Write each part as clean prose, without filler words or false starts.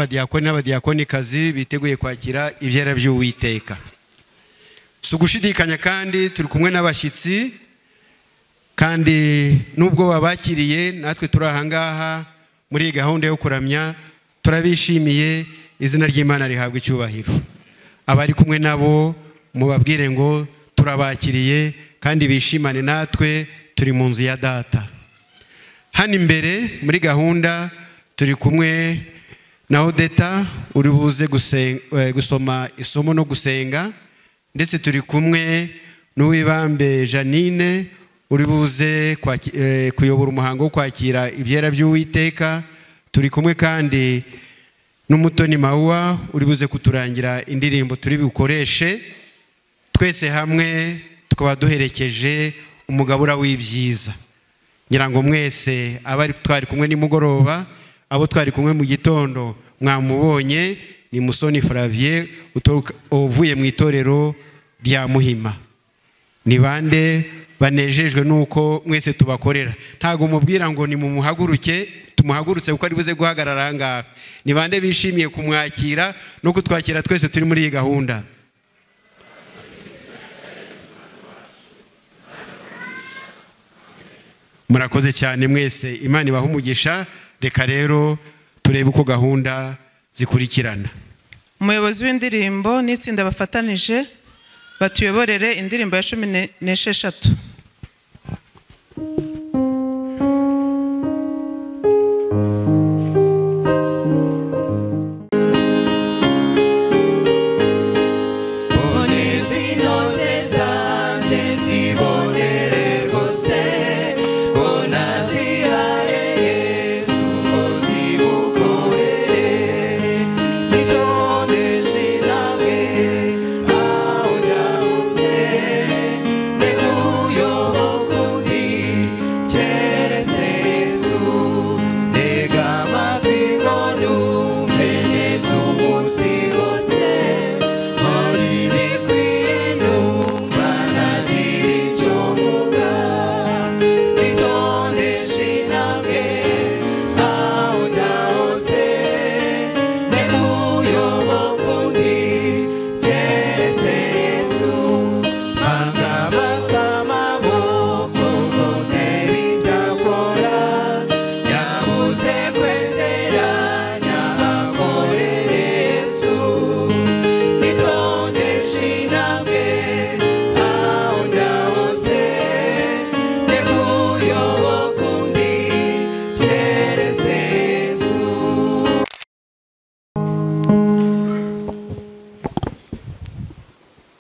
abadiyakoni n'abadiyakonikazi biteguye kwakira ibyera by'Uwiteka. Sugushidikanya kandi turi kumwe n'abashyitsi, kandi nubwo babakiriye natwe turi ahangaha muri gahunda yo kuramya, turabishimiye. Izina ry'Imana rihabwa icyubahiro. Abari kumwe nabo mubabwire ngo turabakiriye kandi bishimane natwe, turi mu nzu ya Data. Hano imbere muri gahunda turi kumwe na Odeta uri buze gusoma isomo no gusenga, ndetse turi kumwe n'Uwibambe Janine uri buze kuyobora umuhango wo kwakira ibyera by'Uwiteka. Turi kumwe kandi n'Umutoni Maua uri buze kuturangira indirimbo turi bukoreshe. Twese hamwe tukaba duherekeje umugabura w'ibyiza. Nyirango mwese abari twari kumwe nimugoroba, abo twari kumwe mu gitondo mwamubonye, ni Musoni Flavier uvuye mu itorero rya Muhima. Ni bande banejejwe nuko mwese tubakorera. Ntago mubwira ngo ni tumuhagurutse kuko ari buze guhagarara ngaha. Ni bande bishimiye kumwakira no kutwakira twese turi muri iyi gahunda. Murakoze cyane mwese, Imana ibahe umugisha. Reka rero turebe uko gahunda zikurikirana. Umuyobozi w'indirimbo n'itsinda bafatanije batuyoborere indirimbo ya 16.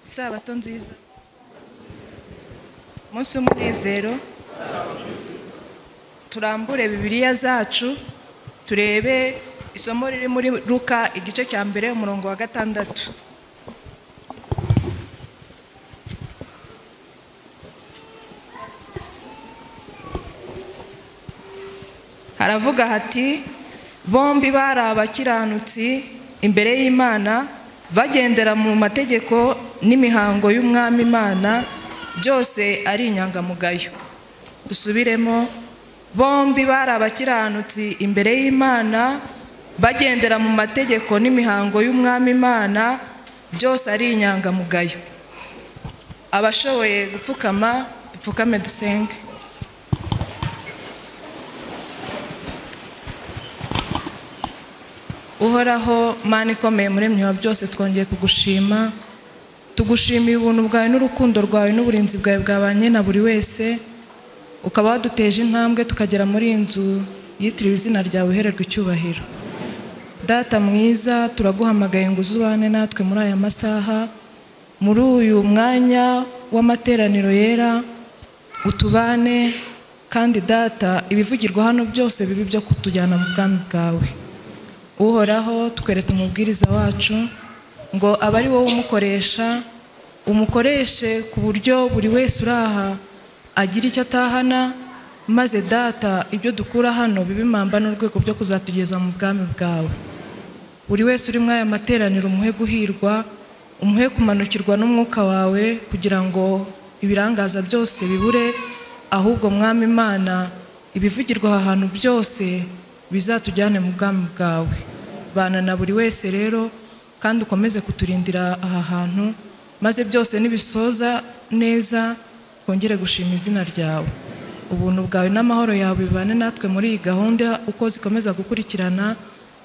Sabato nziza, umunsi w'umunezero. Turambure Bibiliya zacu turebe isomo riri muri Luka igice cya mbere umurongo wa 6. Haravuga hati, bombi bari abakiranutsi imbere y'Imana, bagendera mu mategeko n'imihango y'Umwami Imana, byose ari inyangamugayo. Dusubiremo, bombi bari abakiranutsi imbere y'Imana, bagendera mu mategeko n'imihango y'Umwami Imana, byose ari inyangamugayo. Abashoboye gupfukama dupfukame dusenge. Uhoraho Mana ikomeye muremyi wa byose, twongeye kugushima. Tugushimiye ubuntu bwawe n'urukundo rwawe n'uburinzi bwawe bwabanye na buri wese, ukaba waduteje intambwe tukagera muri inzu yitiriwe izina ryawe, uhererwe icyubahiro. Data mwiza, turaguhamagaye ngo uzubane natwe muri aya masaha, muri uyu mwanya w'amateraniro yera, utubane kandi Data ibivugirwa hano byose bibi byo kutujyana mu bwami bwawe. Uhoraho tweretse umubwiriza wacu ngo abari wowe umukoreshe ku buryo buri wese uraha agira icyo atahana, maze Data ibyo dukura hano bibimamba n'urwego byo kuzatugeza mu bwami bwawe. Buri wese uri muri aya materaniro umuhe guhirwa, umuhe kumanukirwa n'umwuka wawe, kugira ngo ibirangaza byose bibure, ahubwo Mwami Imana ibivugirwa aha hantu byose bizatujyane mu bwami bwawe. bana na buri wese rero kandi ukomeze kuturindira aha hantu maze byose nibisoza neza kongere gushima izina ryawe. Ubuntu bwawe n'amahoro yawe bibane natwe muri iyi gahunda uko zikomeza gukurikirana,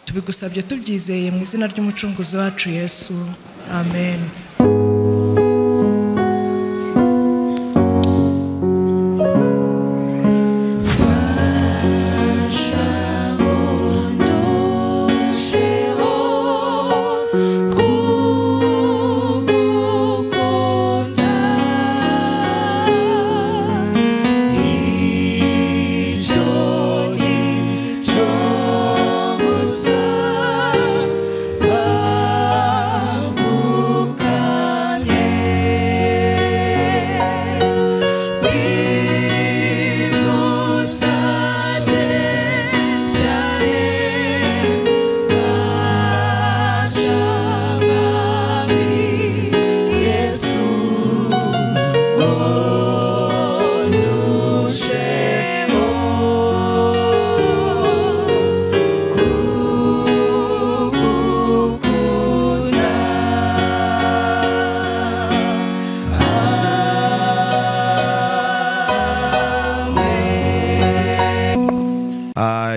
tubigusabye tubyizeye mu izina ry'umucunguzi wacu Yesu, amen.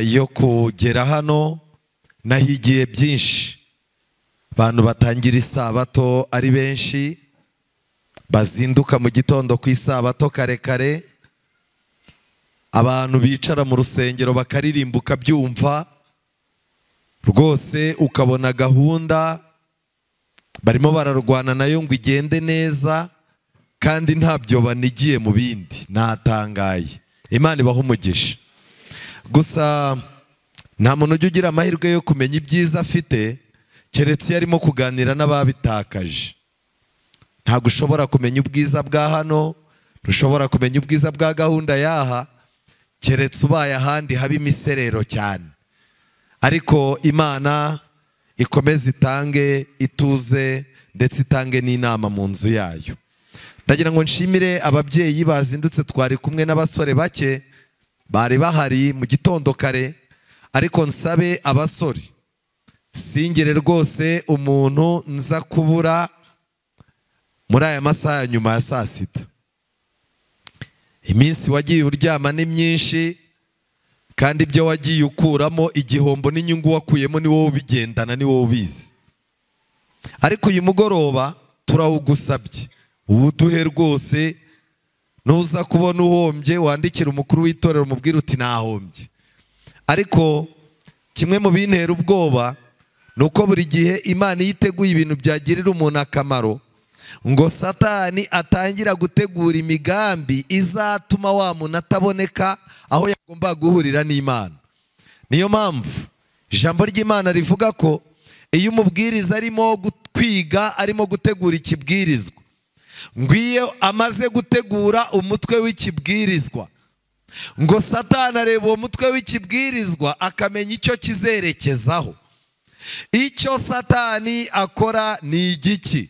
yo kugera hano nahigiye byinshi. Abantu batangira isabato ari benshi, bazinduka mu gitondo ku isabato kare kare, abantu bicara mu rusengero bakaririmba ukabyumva rwose, ukabona gahunda barimo bararwana nayo ngo igende neza, kandi ntabyo banigiye mu bindi. Natangaye. Imana ibaha umugisha. Gusa nta muntu ujya ugira amahirwe yo kumenya ibyiza afite keretse iyo arimo kuganira n'ababitakaje. Ntabwo ushobora kumenya ubwiza bwa hano, ntushobora kumenya ubwiza bwa gahunda yaha keretse ubaye ahandi haba imiserero cyane. Ariko Imana ikomeze itange ituze ndetse itange n'inama mu nzu yayo. Ndagira ngo nshimire ababyeyi bazindutse, twari kumwe n'abasore bake bari bahari mu gitondo kare, ariko nsabe abasore singere rwose umuntu nza kubura muri aya masaha ya nyuma ya saa sita. Iminsi wagiye uryama ni myinshi, kandi ibyo wagiye ukuramo igihombo n'inyungu wakuyemo ni wowe ubigendana, ni wowe ubizi. Ariko uyu mugoroba turawugusabye ubuduhe rwose, nuza kubona uhombye wandikira umukuru w'itorero umubwire uti nahombye. Ariko kimwe mu bintera ubwoba nuko buri gihe Imana yiteguye ibintu byagirira umuntu akamaro, ngo Satani atangira gutegura imigambi izatuma wa muntu ataboneka aho yagomba guhurira n'Imana. Niyo mpamvu ijambo ry'Imana rivuga ko iyo umubwiriza arimo kwiga, arimo gutegura ikibwirizwa, ngo iyo amaze gutegura umutwe w'ikibwirizwa, ngo Satani areba uwo mutwe w'ikibwirizwa akamenya icyo kizerekezaho. Icyo Satani akora ni igiki?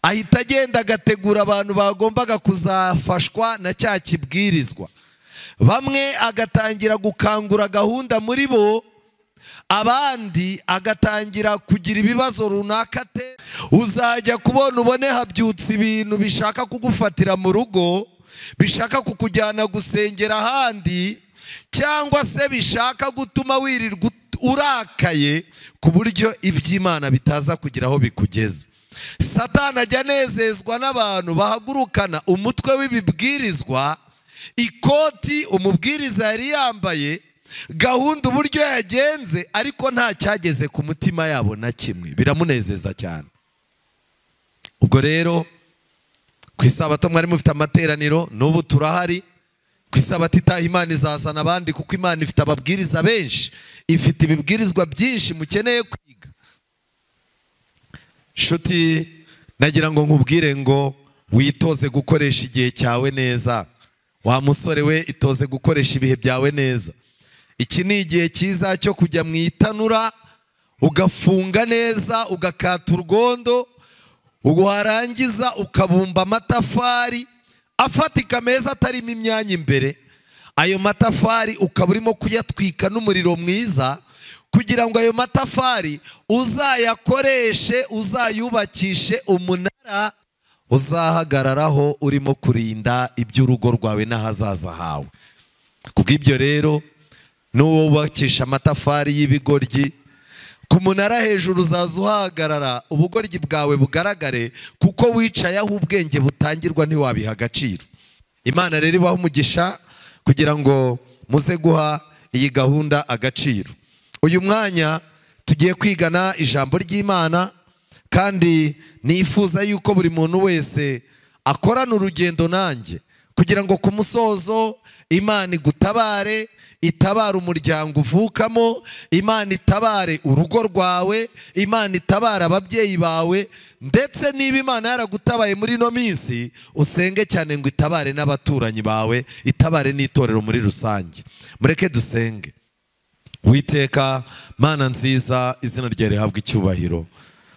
Ahita agenda agategura abantu bagombaga kuzafashwa na cya kibwirizwa. Bamwe agatangira gukangura gahunda muri bo, abandi agatangira kugira ibibazo runaka te. Uzajya kubona ubone habyutse ibintu bishaka kugufatira mu rugo, bishaka kukujyana gusengera ahandi, cyangwa se bishaka gutuma wirirwa urakaye ku buryo iby'Imana bitaza kugira aho bikugeza. Satani ajya anezezwa n'abantu bahagurukana umutwe w'ibibwirizwa, ikoti umubwiriza yari yambaye, gahunda uburyo yagenze, ariko nta cyageze ku mutima yabo na kimwe. Biramunezeza cyane. Ubwo rero ku isabato mwari mufite amateraniro, n'ubu turahari. Ku isabato itaha Imana izazana abandi, kuko Imana ifite ababwiriza benshi, ifite ibibwirizwa byinshi mukeneye kwiga. Nshuti, nagira ngo nkubwire ngo witoze gukoresha igihe cyawe neza. Wa musore we, itoze gukoresha ibihe byawe neza. Iki ni igihe cyiza cyo kujya mu itanura, ugafunga neza, ugakata urwondo, warangiza ukabumba amatafari afatika meza atarimo imyanya imbere. Ayo matafari ukaba urimo kuyatwika n'umuriro mwiza, kugira ngo ayo matafari uzayakoreshe, uzayubakishe umunara uzahagararaho urimo kurinda iby'urugo rwawe n'ahazaza hawe. Kubw'ibyo rero n'uwubakisha amatafari y'ibigoryi, ku munara hejuru uzaza uhagarara ubugoryi bwawe bugaragare, kuko wicaye aho ubwenge butangirwa ntiwabiha agaciro. Imana rero ibaha umugisha kugira ngo muze guha iyi gahunda agaciro. Uyu mwanya tugiye kwigana ijambo ry'Imana, kandi nifuza yuko buri muntu wese akorana urugendo nanjye kugira ngo ku musozo Imana igutabare, itabara umuryango uvukamo, Imana itabare urugo rwawe, Imana itabara ababyeyi bawe, ndetse niba Imana yaragutabaye muri ino minsi, usenge cyane ngo itabare n'abaturanyi bawe, itabare n'itorero muri rusange. Mureke dusenge. Uwiteka Mana nziza, izina ryawe rihabwe icyubahiro.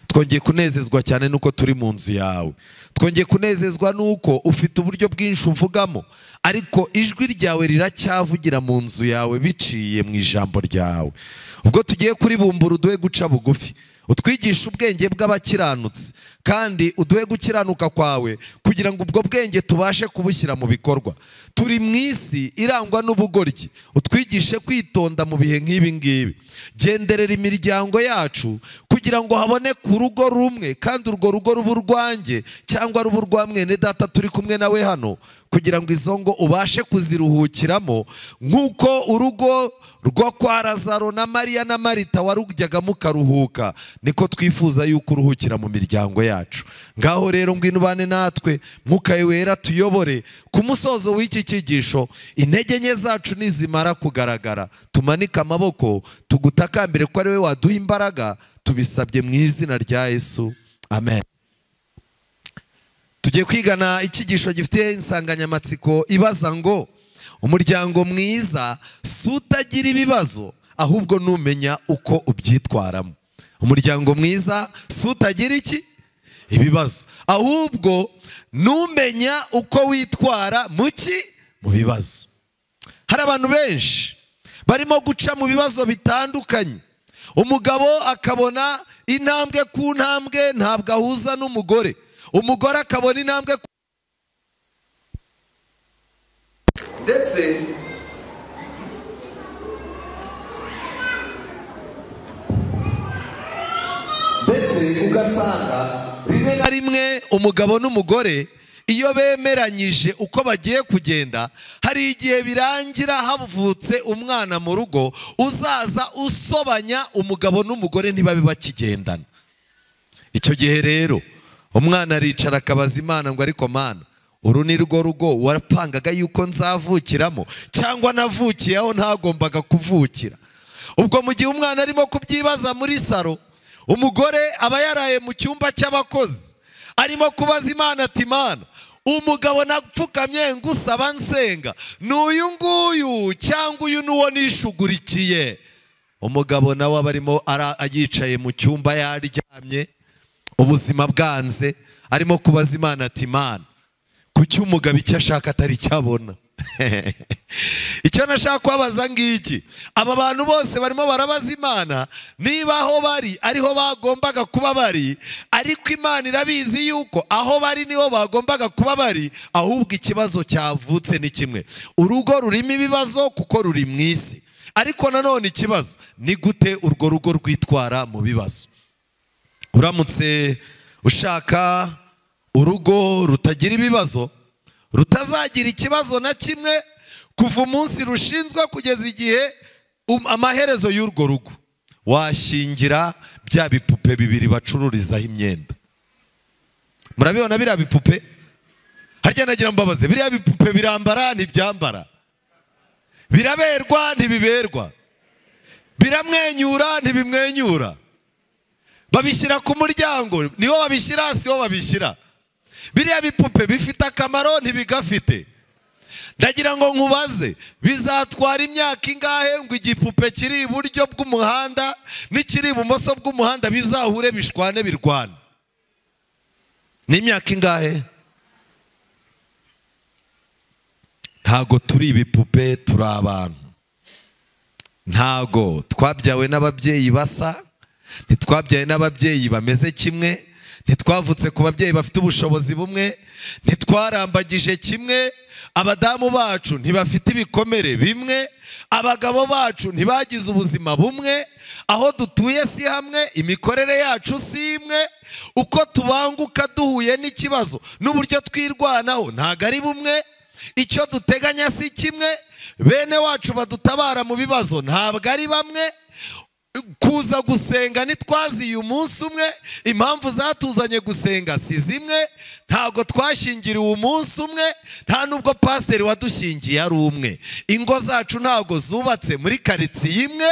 Twongeye kunezezwa cyane nuko turi mu nzu yawe. Twongeye kunezezwa nuko ufite uburyo bwinshi uvugamo, ariko ijwi ryawe riracyavugira mu nzu yawe biciye mu ijambo ryawe. Ubwo tugiye kuribumbura uduhe guca bugufi, utwigisha ubwenge bw'abakiranutsi, kandi uduhe gukiranuka kwawe kugira ngo ubwo bwenge tubashe kubushyira mu bikorwa. Turi mu isi irangwa n'ubugoryi, utwigishe kwitonda mu bihe nk'ibi ngibi. Genderera imiryango yacu kugira ngo haboneke urugo rumwe, kandi urwo rugo ruba urwanjye cyangwa ruba urwa mwene data turi kumwe nawe hano, kugira ngo izo ngo ubashe kuziruhukiramo nk'uko urugo rwo kwa Lazaro na Mariya na Marita warujyaga mukaruhuka, niko twifuza yuko uruhukira mu miryango yacu. Ngaho rero ngwino ubane natwe, Mwuka wera tuyobore ku musozo w'iki cyigisho. Intege nke zacu nizimara kugaragara, tumanike amaboko tugutakambire ko ari we waduha imbaraga, tubisabye mu izina rya Yesu, amen. Tugiye kwigana icyigisho gifite insanganyamatsiko ibaza ngo umuryango mwiza si utagira ibibazo, ahubwo numenya uko ubyitwaramo. Umuryango mwiza si utagira iki? Ibibazo, ahubwo numenya uko witwara mu bibazo. Hari abantu benshi barimo guca mu bibazo bitandukanye. Umugabo akabona intambwe ku ntambwe ntabwo ahuza n'umugore, umugore akabona intambwe ndetse ugasanga rimwe na rimwe umugabo n'umugore iyo bemeranyije uko bagiye kugenda, hari igihe birangira havutse umwana mu rugo uzaza usobanya umugabo n'umugore ntibabe bakigendana. Icyo gihe rero umwana aricara akabaza Imana ngo ariko Mana, uru ni rwo rugo wapangaga yuko nzavukiramo, cyangwa navukiye aho ntagombaga kuvukira? Ubwo mu gihe umwana arimo kubyibaza muri saro, umugore aba yaraye mu cyumba cy'abakozi arimo kubaza Imana ati Mana, umugabo napfukamye ngusaba nsenga, n'uyu nguyu cyangwa uyu n'uwo nishugurikiye? Umugabo nawe aba arimo yicaye mu cyumba yaryamye, ubuzima bwanze, arimo kubaza Imana ati Mana, kuki umugabo icyo ashaka atari cyabona? Icyo nashaka kubabaza ngiki, aba bantu bose barimo barabaza Imana niba aho bari ariho bagombaga kuba bari, ariko Imana irabizi yuko aho bari niho bagombaga kuba bari, ahubwo ikibazo cyavutse ni kimwe. Urugo rurimo ibibazo kuko ruri mu isi, ariko nanone ikibazo ni gute urwo rugo rwitwara mu bibazo. Uramutse ushaka urugo rutagira ibibazo, rutazagira ikibazo na kimwe kuva umunsi rushinzwe kugeza igihe amaherezo y'urwo rugo, washingira bya bipupe bibiri bacururizaho imyenda. Murabibona biriya bipupe? Harya nagira mbabaze, biriya bipupe birambara ntibyambara? Biraberwa ntibiberwa? Biramwenyura ntibimwenyura? Babishyira ku muryango niho babishyira, siho babishyira? Biriya bipupe bifite akamaro ntibigafite? Ndagira ngo nkubaze, bizatwara imyaka ingahe ngo igipupe kiri iburyo bw'umuhanda n'ikiri ibumoso bw'umuhanda bizahure bishwane birwana? Ni imyaka ingahe? Ntago turi ibipupe, turi abantu. ntago twabyawe n'ababyeyi basa, ntitwabyawe n'ababyeyi bameze kimwe, ntitwavutse ku babyeyi bafite ubushobozi bumwe, ntitwarambagije kimwe, abadamu bacu ntibafite ibikomere bimwe, abagabo bacu ntibagize ubuzima bumwe, aho dutuye si hamwe, imikorere yacu si imwe, uko tubanguka duhuye n'ikibazo n'uburyo twirwanaho ntago ari bumwe, icyo duteganya si kimwe, bene wacu badutabara mu bibazo ntabwo ari bamwe, kuza gusenga ntitwaziye umunsi umwe, impamvu zatuzanye gusenga si zimwe, ntabwo twashyingiriwe umunsi umwe, nta nubwo pasiteri wadushyingiye ari umwe, ingo zacu ntabwo zubatse muri karitsiye imwe,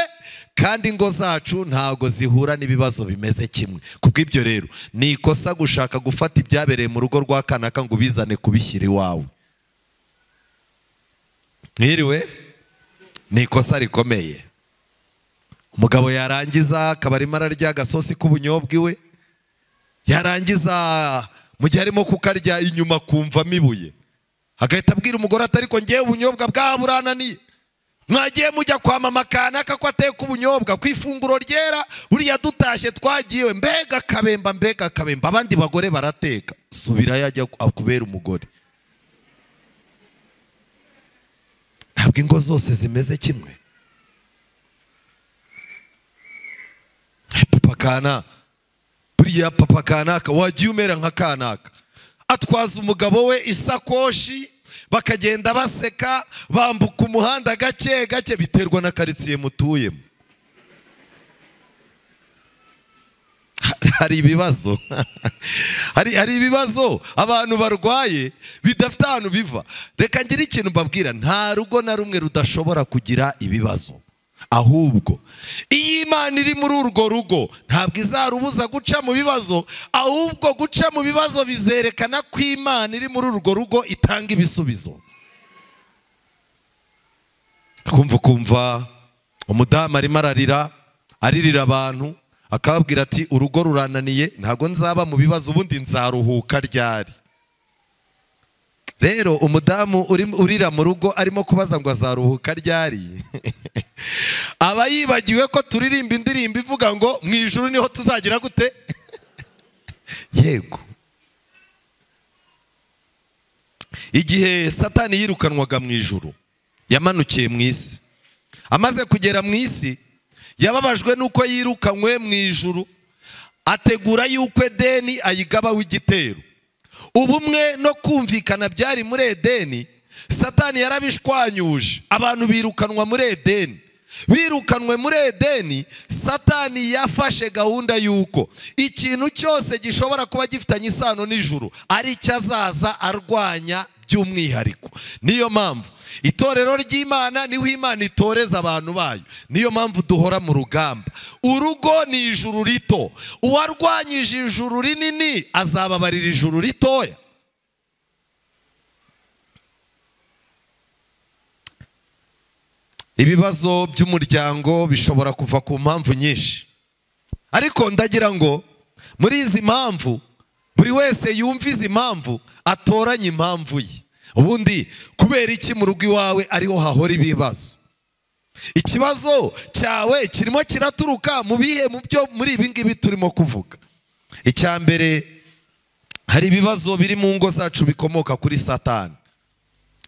kandi ingo zacu ntabwo zihura n'ibibazo bimeze kimwe. Kubw'ibyo rero ni ikosa gushaka gufata ibyabereye mu rugo rwa kanaka ngo ubizane kubishyira iwawe. Mwiriwe, ni ikosa rikomeye. Umugabo yarangiza akaba arimo ararya agasosi k'ubunyobwa iwe, yarangiza mu gihe arimo kukarya inyuma kumvamo ibuye, agahita abwira umugore ati ariko ngewe ubunyobwa bwaha burananiye, mwagiye mujya kwa mama kanaka ko ateka ubunyobwa ku ifunguro ryera, buriya dutashye twagiwe, mbega kabemba, mbega kabemba, abandi bagore barateka, subirayo ajya akubera umugore. Ntabwo ingo zose zimeze kimwe. Papa kana, buriya papa kanaka wagiye umera nka kanaka, atwaza umugabo we isakoshi, bakagenda baseka, bambuka umuhanda gake gake, biterwa na karitsiye mutuyemo. Hari ibibazo hari ibibazo abantu barwaye bidafite ahantu biva. Reka ngire ikintu mbabwira, nta rugo na rumwe rudashobora kugira ibibazo, ahubwo iyo Imana iri muri urwo rugo ntabwo izarubuza guca mu bibazo, ahubwo guca mu bibazo bizerekana ko Imana iri muri urwo rugo itanga ibisubizo. Kumva umudamu arimo ararira, aririra abantu, akababwira ati urugo rurananiye, ntabwo nzaba mu bibazo, ubundi nzaruhuka ryari. Rero umudamu urira mu rugo arimo kubaza ngo azaruhuka ryari, aba yibagiwe ko turirimba indirimbo ivuga ngo mu ijuru niho tuzagira gute. Yego, igihe Satani yirukanwaga mu ijuru yamanukiye mu isi, amaze kugera mu isi yababajwe nuko yirukanywe mu ijuru, ategura yuko Edeni ayigabaho igitero. Ubumwe no kumvikana byari muri Edeni, Satani yarabishwanyuje, abantu birukanwa muri Edeni. Birukanwe muri Edeni, Satani yafashe gahunda yuko ikintu cyose gishobora kuba gifitanye isano n'ijuru ari cyo azaza arwanya by'umwihariko. Niyo mpamvu itorero ry'Imana niho Imana itoreza abantu bayo, niyo mpamvu duhora mu rugamba. Urugo ni ijuru rito, uwarwanyije ijuru rinini azababarira ijuru ritoya. Ibibazo by'umuryango bishobora kuva ku mpamvu nyinshi, ariko ndagira ngo muri izi mpamvu buri wese yumva izi mpamvu atoranye impamvu ye. Ubundi kubera iki mu rugo iwawe ariho hahora ibibazo? Ikibazo cyawe kirimo kiraturuka mu bihe mu byo muri ibi ngibi turimo kuvuga. Icya mbere, hari ibibazo biri mu ngo zacu bikomoka kuri Satani.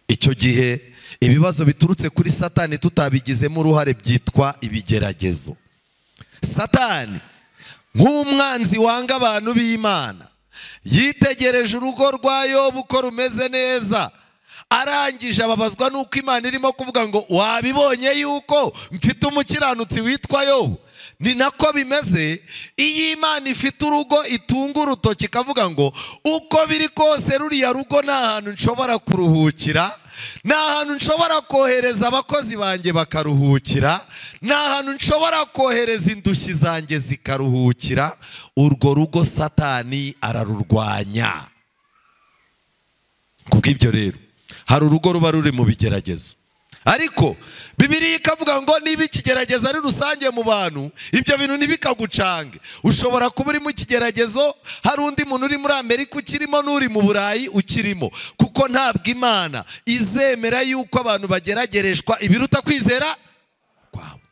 Icyo gihe ibibazo biturutse kuri Satani tutabigizemo uruhare byitwa ibigeragezo. Satani nk'umwanzi wanga abantu b'Imana yitegereje urugo rwa Yobu ko rumeze neza, arangije ababazwa nuko Imana irimo kuvuga ngo wabibonye yuko mfite umukiranutsi witwa Yobu. Ni nako bimeze iyo Imana ifite urugo itunga urutoki ikavuga ngo uko biri kose ruriya rugo nta hantu nshobora kuruhukira, nta hantu nshobora kohereza abakozi banjye bakaruhukira, nta hantu nshobora kohereza indushyi zanjye zikaruhukira, urwo rugo Satani ararurwanya. Kubw'ibyo rero hari urugo ruba ruri mu bigeragezo, ariko Bibiliya ikavuga ngo niba ikigeragezo ari rusange mu bantu, ibyo bintu ntibikagucange. Ushobora kuba uri mu kigeragezo, hari undi muntu uri muri Amerika ukirimo n'uri mu Burayi ukirimo, kuko ntabwo Imana izemera yuko abantu bageragereshwa ibiruta kwizera kwabo.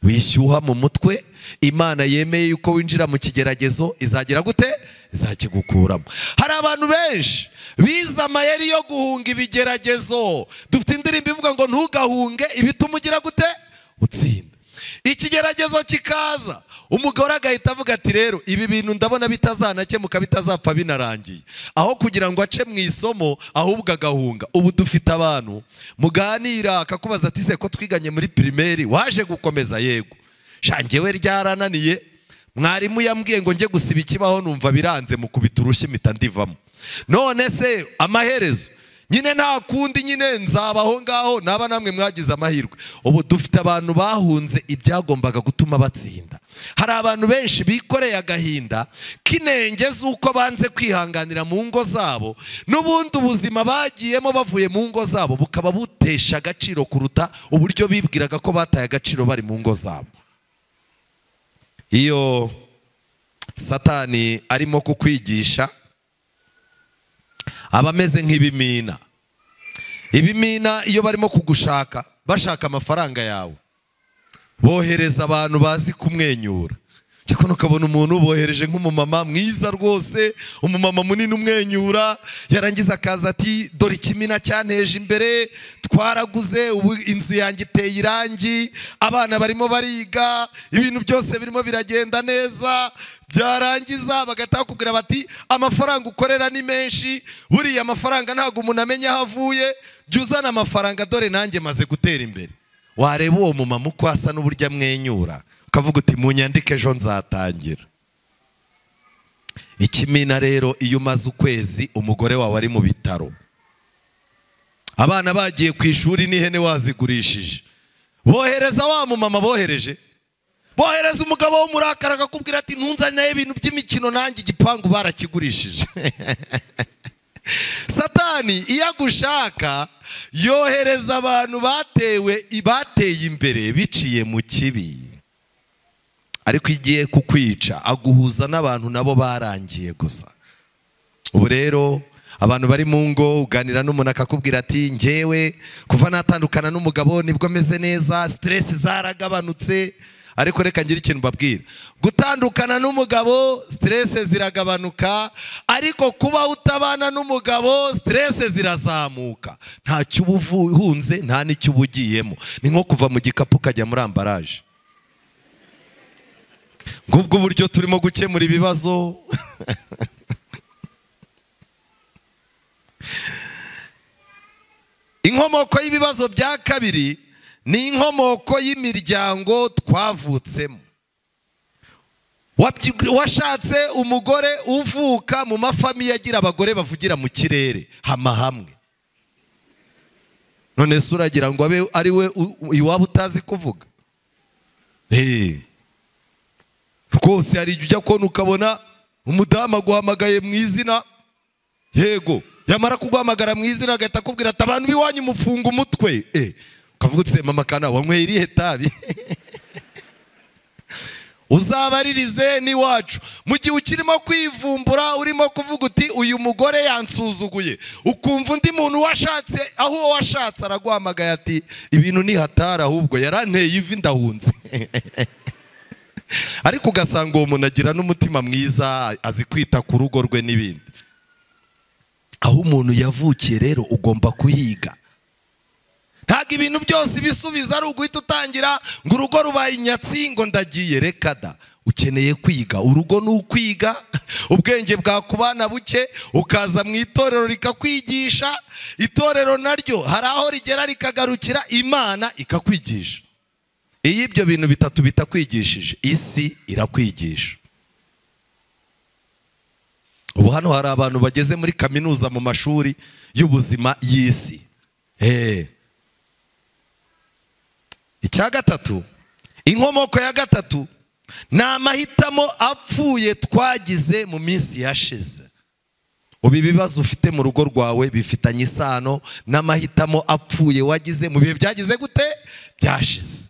wishyuha mu mutwe. Imana yemeye yuko winjira mu kigeragezo izagira gute? Izakigukuramo. Hari abantu benshi biza amayeri yo guhunga ibigeragezo. Dufite indirimbo ivuga ngo ntugahunge ibituma ugira gute? Utsinda. Ikigeragezo kikaza, umugore agahita avuga ati rero ibi bintu ndabona bitazanakemuka, bitazapfa binarangiye, aho kugira ngo ace mu isomo ahubwo agahunga. Ubu dufite abantu muganira akakubaza ati se ko twiganye muri primaire waje gukomeza? Yego. Shangewe ryarananiye, mwarimu yambwiye ngo nje gusiba ikibaho numva biranze, mukubita urushyi mpita ndivamo. None se amaherezo nyine nta kundi, nyine nzabaho ngaho, naba namwe mwagize amahirwe. Ubu dufite abantu bahunze ibyagombaga gutuma batsinda. Hari abantu benshi bikoreye agahinda k'inenge z'uko banze kwihanganira mu ngo zabo, n'ubundi ubuzima bagiyemo bavuye mu ngo zabo bukaba butesha agaciro kuruta uburyo bibwiraga ko bataye agaciro bari mu ngo zabo. Iyo Satani arimo kukwigisha aba ameze nk'ibimina. Ibimina iyo barimo kugushaka, bashaka amafaranga yawe, bohereza abantu bazi kumwenyura. Cyakora ukabona umuntu bohereje nk'umumama mwiza rwose, umumama munini umwenyura, yarangiza akaza ati dore ikimina cyanteje imbere, twaraguze, ubu inzu yanjye iteye irangi, abana barimo bariga, ibintu byose birimo biragenda neza. Byarangiza bagataha kugira bati amafaranga ukorera ni menshi, buriya amafaranga ntabwo umuntu amenya aho avuye, jya uzana amafaranga dore nanjye maze gutera imbere. Wareba uwo mumama uko asa n'uburyo amwenyura, ukavuga uti mu nyandiko ejo nzatangira. Ikimina rero iyo umaze ukwezi umugore wawe ari mu bitaro, abana bagiye ku ishuri n'ihene wazigurishije, bohereza wa mumama bohereza umugabo w'umurakara akakubwira ati ntunzanire ibintu by'imikino, nanjye igipangu barakigurishije. Satani iyo agushaka yohereza abantu bateye imbere biciye mu kibi, ariko igiye kukwica aguhuza n'abantu nabo barangiye gusa. Ubu rero abantu bari mu ngo, uganira n'umuntu akakubwira ati njyewe kuva natandukana n'umugabo nibwo meze neza, stress zaragabanutse. Ariko reka ngira ikintu mbabwira, gutandukana n'umugabo stress ziragabanuka, ariko kuba utabana n'umugabo stress zirazamuka. Nta cyo ubuhunze, nta n'icyo ubugiyemo, ni nko kuva mu gikapu kajya muri ambaraje. Ngubwo uburyo turimo gukemura ibibazo. Inkomoko y'ibibazo bya kabiri ni inkomoko y'imiryango twavutsemo. Washatse umugore uvuka mu mafamiye agira abagore bavugira mu kirere hamwe. None se uragira ngo abe ari we iwaba utazi kuvuga? Rwose hari igihe ujya kubona ukabona umudamu aguhamagaye mu izina, yego, yamara kuguhamagara mu izina agahita akubwira ati abantu b'iwanyu mufunga umutwe. Ukavuga uti mama kana wanyweye irihe tabi? Uzabaririze n'iwacu. Mu gihe ukirimo kwivumbura urimo kuvuga uti uyu mugore yansuzuguye, ukumva undi muntu washatse aho washatse araguhamagaye ati ibintu ni hatari, ahubwo yaranteye ivi ndahunze. Ariko ugasanga uwo muntu agira n'umutima mwiza, azi kwita ku rugo rwe n'ibindi. Aho umuntu yavukiye rero ugomba kuhiga. Ntabwo ibintu byose bisubiza ari uguhita utangira ngo urugo rubaye inyatsi ngo ndagiye. Reka da, ukeneye kwiga. Urugo ni ukwiga, ubwenge bwakubana buke, ukaza mu itorero rikakwigisha. Itorero naryo hari aho rigera rikagarukira, Imana ikakwigisha. Iyo ibyo bintu bitatu bitakwigishije, isi irakwigisha. Ubu hano hari abantu bageze muri kaminuza mu mashuri y'ubuzima y'isi. Icya gatatu, inkomoko ya gatatu ni amahitamo apfuye twagize mu minsi yashize. Ubu ibibazo ufite mu rugo rwawe bifitanye isano n'amahitamo apfuye wagize mu bihe byagize gute? Byashize.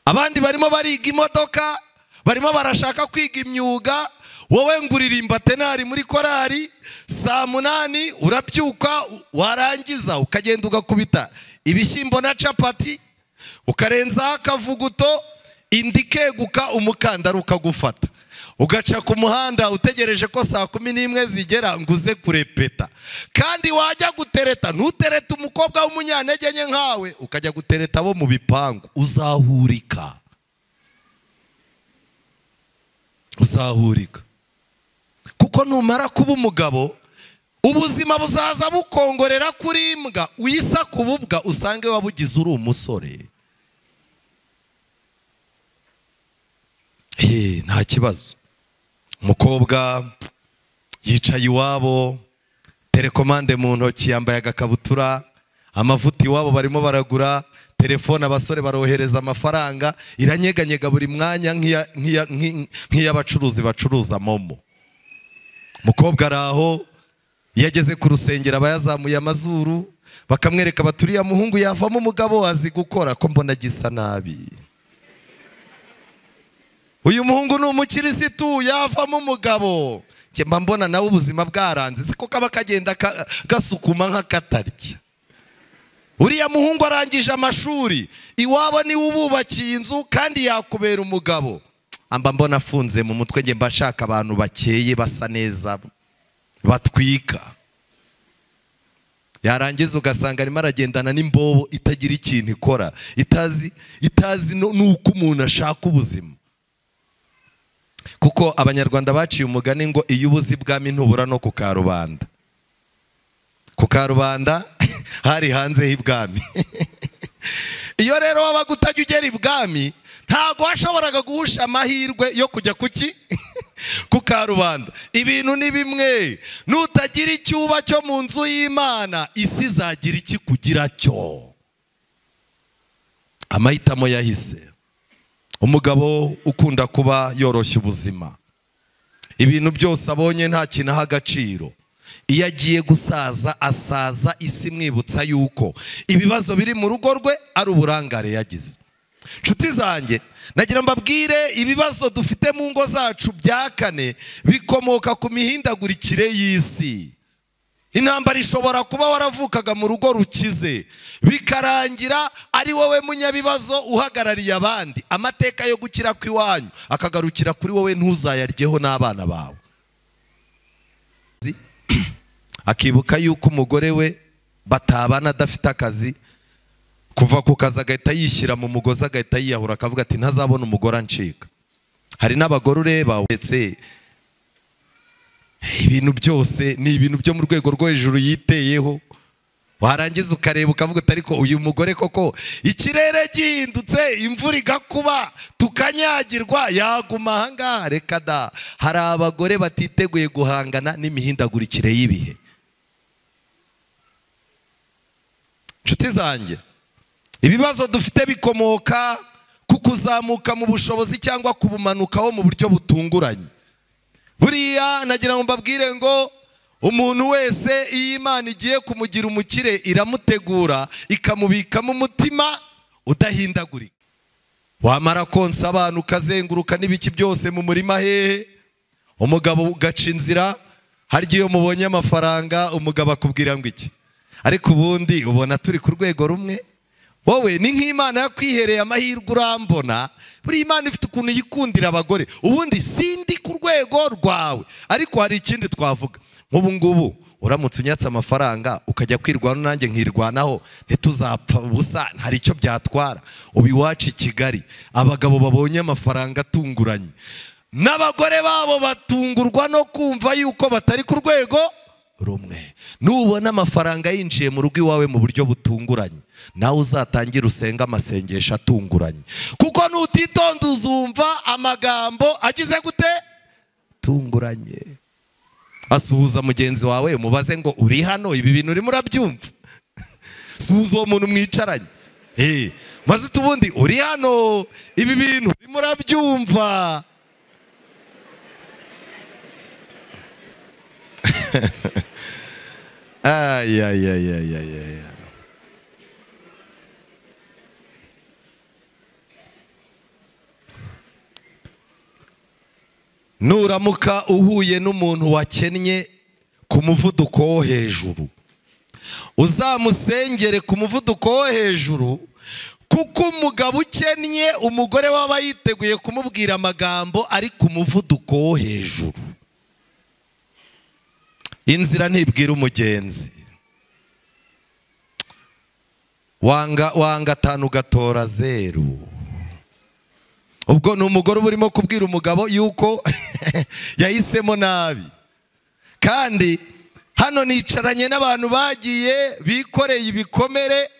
Abandi barimo bariga imodoka, barimo barashaka kwiga imyuga, wowe nguririmba tenari muri korari, saa 8 urabyuka, warangiza ukagenda ugakubita ibishyimbo na capati, ukarenzaho akavuguto, indi ikeguka umukandara ukagufata, ugaca ku muhanda utegereje ko saa 11 zigera ngo uze kurepeta. Kandi wajya gutereta ntuterete umukobwa w'umunyantege nke nkawe, ukajya gutereta abo mu bipangu, uzahurika. Kuko numara kuba umugabo, ubuzima buzaza bukongorera kuri imbwa, uyisa kububwa usange wabugize uri umusore. Nta kibazo. Umukobwa yicaye iwabo, telekomande mu ntoki, yambaye agakabutura, amavuta iwabo barimo baragura, telefone abasore barohereza amafaranga, iranyeganyega buri mwanya nk'iy'abacuruzi bacuruza momo. Umukobwa araho, yageze ku rusengero abayazamuye amazuru, bakamwereka baturiya muhungu yavamo umugabo azi gukora, ko mbona gisa nabi. Uyu muhungu ni umukirisitu yavamo umugabo, mba mbona nawe ubuzima bwaranze, siko kaba kagenda gasukuma nk'akatarya. Uriya muhungu arangije amashuri, iwabo ni ububakiye inzu kandi yakubera umugabo. Amba mbona afunze mu mutwe, nge mba nshaka abantu bakeye basa neza batwika. Yarangiza ugasanga arimo aragendana n'imbobo itagira ikintu ikora, itazi nuko umuntu ashaka ubuzima. Kuko abanyarwanda baciye umugani ngo iyo ubuzi bwami ntubura no ku karubanda. Ku karubanda hari hanze y'ibwami. Iyo rero wabaga utajya ugera ibwami, ntago washoboraga guhusha amahirwe yo kujya kuki ku karubanda. Ibintu ni bimwe, nutagira icyuba cyo mu nzu y'Imana, isi izagira iki kugira cyo. Amahitamo yahise. Umugabo ukunda kuba yoroshya ubuzima, ibintu byose abonye nta kintu aha agaciro. Iyo agiye gusaza, asaza isi mwibutsa yuko ibibazo biri mu rugo rwe ari uburangare yagize. Nshuti zanjye, nagira mbabwire, ibibazo dufite mu ngo zacu bya kane bikomoka ku mihindagurikire y'isi. Intambara ishobora kuba waravukaga mu rugo rukize, bikarangira ari wowe munyabibazo uhagarariye abandi, amateka yo gukira kw'iwanyu akagarukira kuri wowe, ntuzayaryeho n'abana bawe. Akibuka yuko umugore we batabana adafite akazi, kuva ku kazi agahita yishyira mu mugozi, agahita yiyahura, akavuga ati ntazabona umugore ancika. Hari n'abagore ureba ndetse ibintu byose ni ibintu byo mu rwego rwo hejuru yiteyeho, warangiza ukareba ukavuga ati ariko uyu mugore koko ikirere gihindutse, imvura igakuba, tukanyagirwa, yaguma ahangaha. Reka da, hari abagore batiteguye guhangana n'imihindagurikire y'ibihe. Nshuti zanjye, ibibazo dufite bikomoka ku kuzamuka mu bushobozi cyangwa kubumanukaho mu buryo butunguranye. Buriya nagira ngo mbabwire ngo umuntu wese iyo Imana igiye kumugira umukire, iramutegura ikamubikamo umutima udahindagurika. Wamara konsa abantu ukazenguruka n'ibiki byose mu murima hehe, umugabo ugaca inzira, harya iyo mubonye amafaranga umugabo akubwira ngo iki? Ariko ubundi ubona turi ku rwego rumwe. Wowe ni nk'Imana yakwihereye amahirwe urambona. Buri Imana ifite ukuntu yikundira abagore. Ubundi sindi ku rwego rwawe, ariko hari ikindi twavuga. Nk'ubu ngubu uramutse unyatse amafaranga ukajya kwirwana nanjye nkirwanaho, ntituzapfa ubusa, hari icyo byatwara. Ubu iwacu i Kigali abagabo babonye amafaranga atunguranye, n'abagore babo batungurwa no kumva yuko batari ku rwego rumwe. Nubona amafaranga yinjiye mu rugo iwawe mu buryo butunguranye, nawe uzatangira usenga amasengesho atunguranye. Kuko nutitonda uzumva amagambo agize gute? Tunguranye. Asuhuza mugenzi wawe, umubaze ngo uri hano, ibi bintu urimo urabyumva? Suhuza uwo muntu mwicaranye, maze utubundi uri hano, ibi bintu urimo urabyumva? Nuramuka uhuye n'umuntu wakennye ku muvuduko wo hejuru, uzamusengere ku muvuduko wo hejuru, kuko umugabo ukennye umugore waba yiteguye kumubwira amagambo ari ku muvuduko wo hejuru. Inzira ntibwira umugenzi. Wanga 5 ugatora 0. Ubwo ni umugore urimo kubwira umugabo yuko yahisemo nabi. Kandi hano nicaranye n'abantu bagiye bikoreye ibikomere,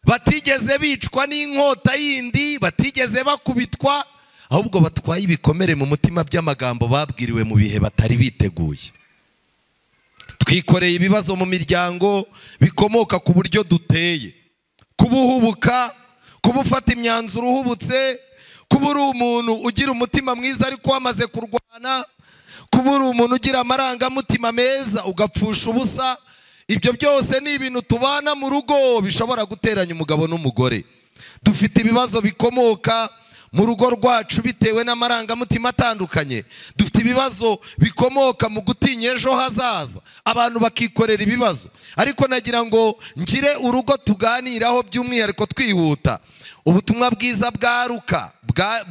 batigeze bicwa n'inkota yindi, batigeze bakubitwa, ahubwo batwaye ibikomere mu mutima by'amagambo babwiriwe mu bihe batari biteguye. Twikoreye ibibazo mu miryango bikomoka ku buryo duteye, kubuhubuka, kubufata imyanzuro uhubutse, kuba uri umuntu ugira umutima mwiza ariko wamaze kurwana, kuba uri umuntu ugira amarangamutima meza ugapfusha ubusa. Ibyo byose ni ibintu tubana mu rugo bishobora guteranya umugabo n'umugore. Dufite ibibazo bikomoka mu rugo rwacu bitewe n'amarangamutima atandukanye. Dufite ibibazo bikomoka mu gutinya ejo hazaza, abantu bakikorera ibibazo. Ariko nagira ngo ngire urugo tuganiraho by'umwihariko twihuta ubutumwa bwiza bwa Luka,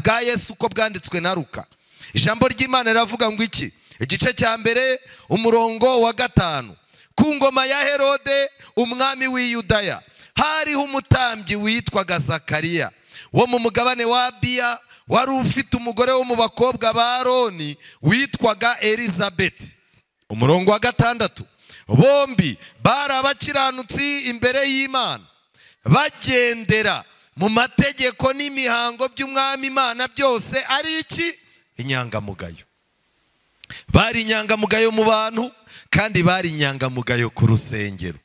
bwa Yesu uko bwanditswe na Luka. Ijambo ry'Imana riravuga ngo iki? Igice cya mbere umurongo wa 5. Ku ngoma ya Herode umwami w'i Yudaya hariho umutambyi witwaga Zakariya wo mu mugabane wa Abiya, wari ufite umugore wo mu bakobwa ba Aroni witwaga Elizabeti. Umurongo wa 6. Bombi bari abakiranutsi imbere y'Imana, bagendera mu mategeko n'imihango by'umwami Imana byose ari iki? Inyangamugayo. Bari inyangamugayo mu bantu kandi bari inyangamugayo ku rusengero.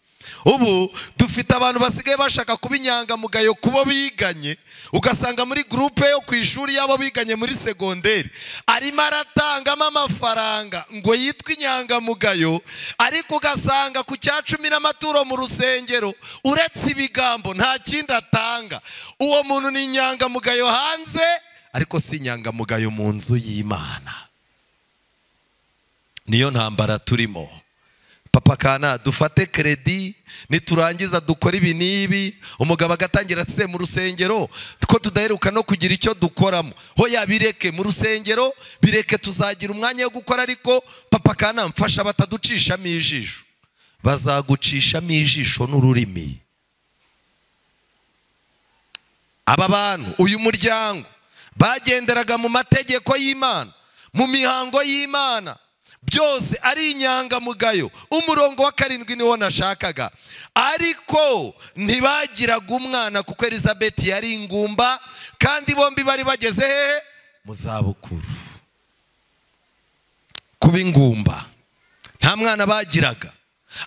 Ubu dufite abantu basigaye bashaka kuba inyangamugayo kubo biganye, ugasanga muri groupe yo ku ishuri yabo biganye muri segonderi arimo aratangamo amafaranga ngo yitwe inyangamugayo, ariko ugasanga ku cya 10 n'amaturo mu rusengero uretse ibigambo nta kindi atanga. Uwo muntu ni inyangamugayo hanze ariko si inyangamugayo mu nzu y'Imana. Niyo ntambara turimo. Papa Kana, dufate kredi niturangiza dukora ibi nibi, umugabo agatangira ase mu rusengero ko tudaheruka no kugira icyo dukoramo. Hoya bireke mu rusengero, bireke tuzagira umwanya wo gukora, ariko Papa Kana mfasha bataducishamo ijisho. Bazagucishamo ijisho n'ururimi. Aba bantu, uyu muryango bagenderaga mu mategeko y'Imana, mu mihango y'Imana, byose ari inyangamugayo. Umurongo wa 7 niwo nashakaga. Ariko ntibagiraga umwana kuko Elizabeth yari ingumba kandi bombi bari bageze hehe? Mu zabukuru. Kuba ingumba nta mwana bagiraga.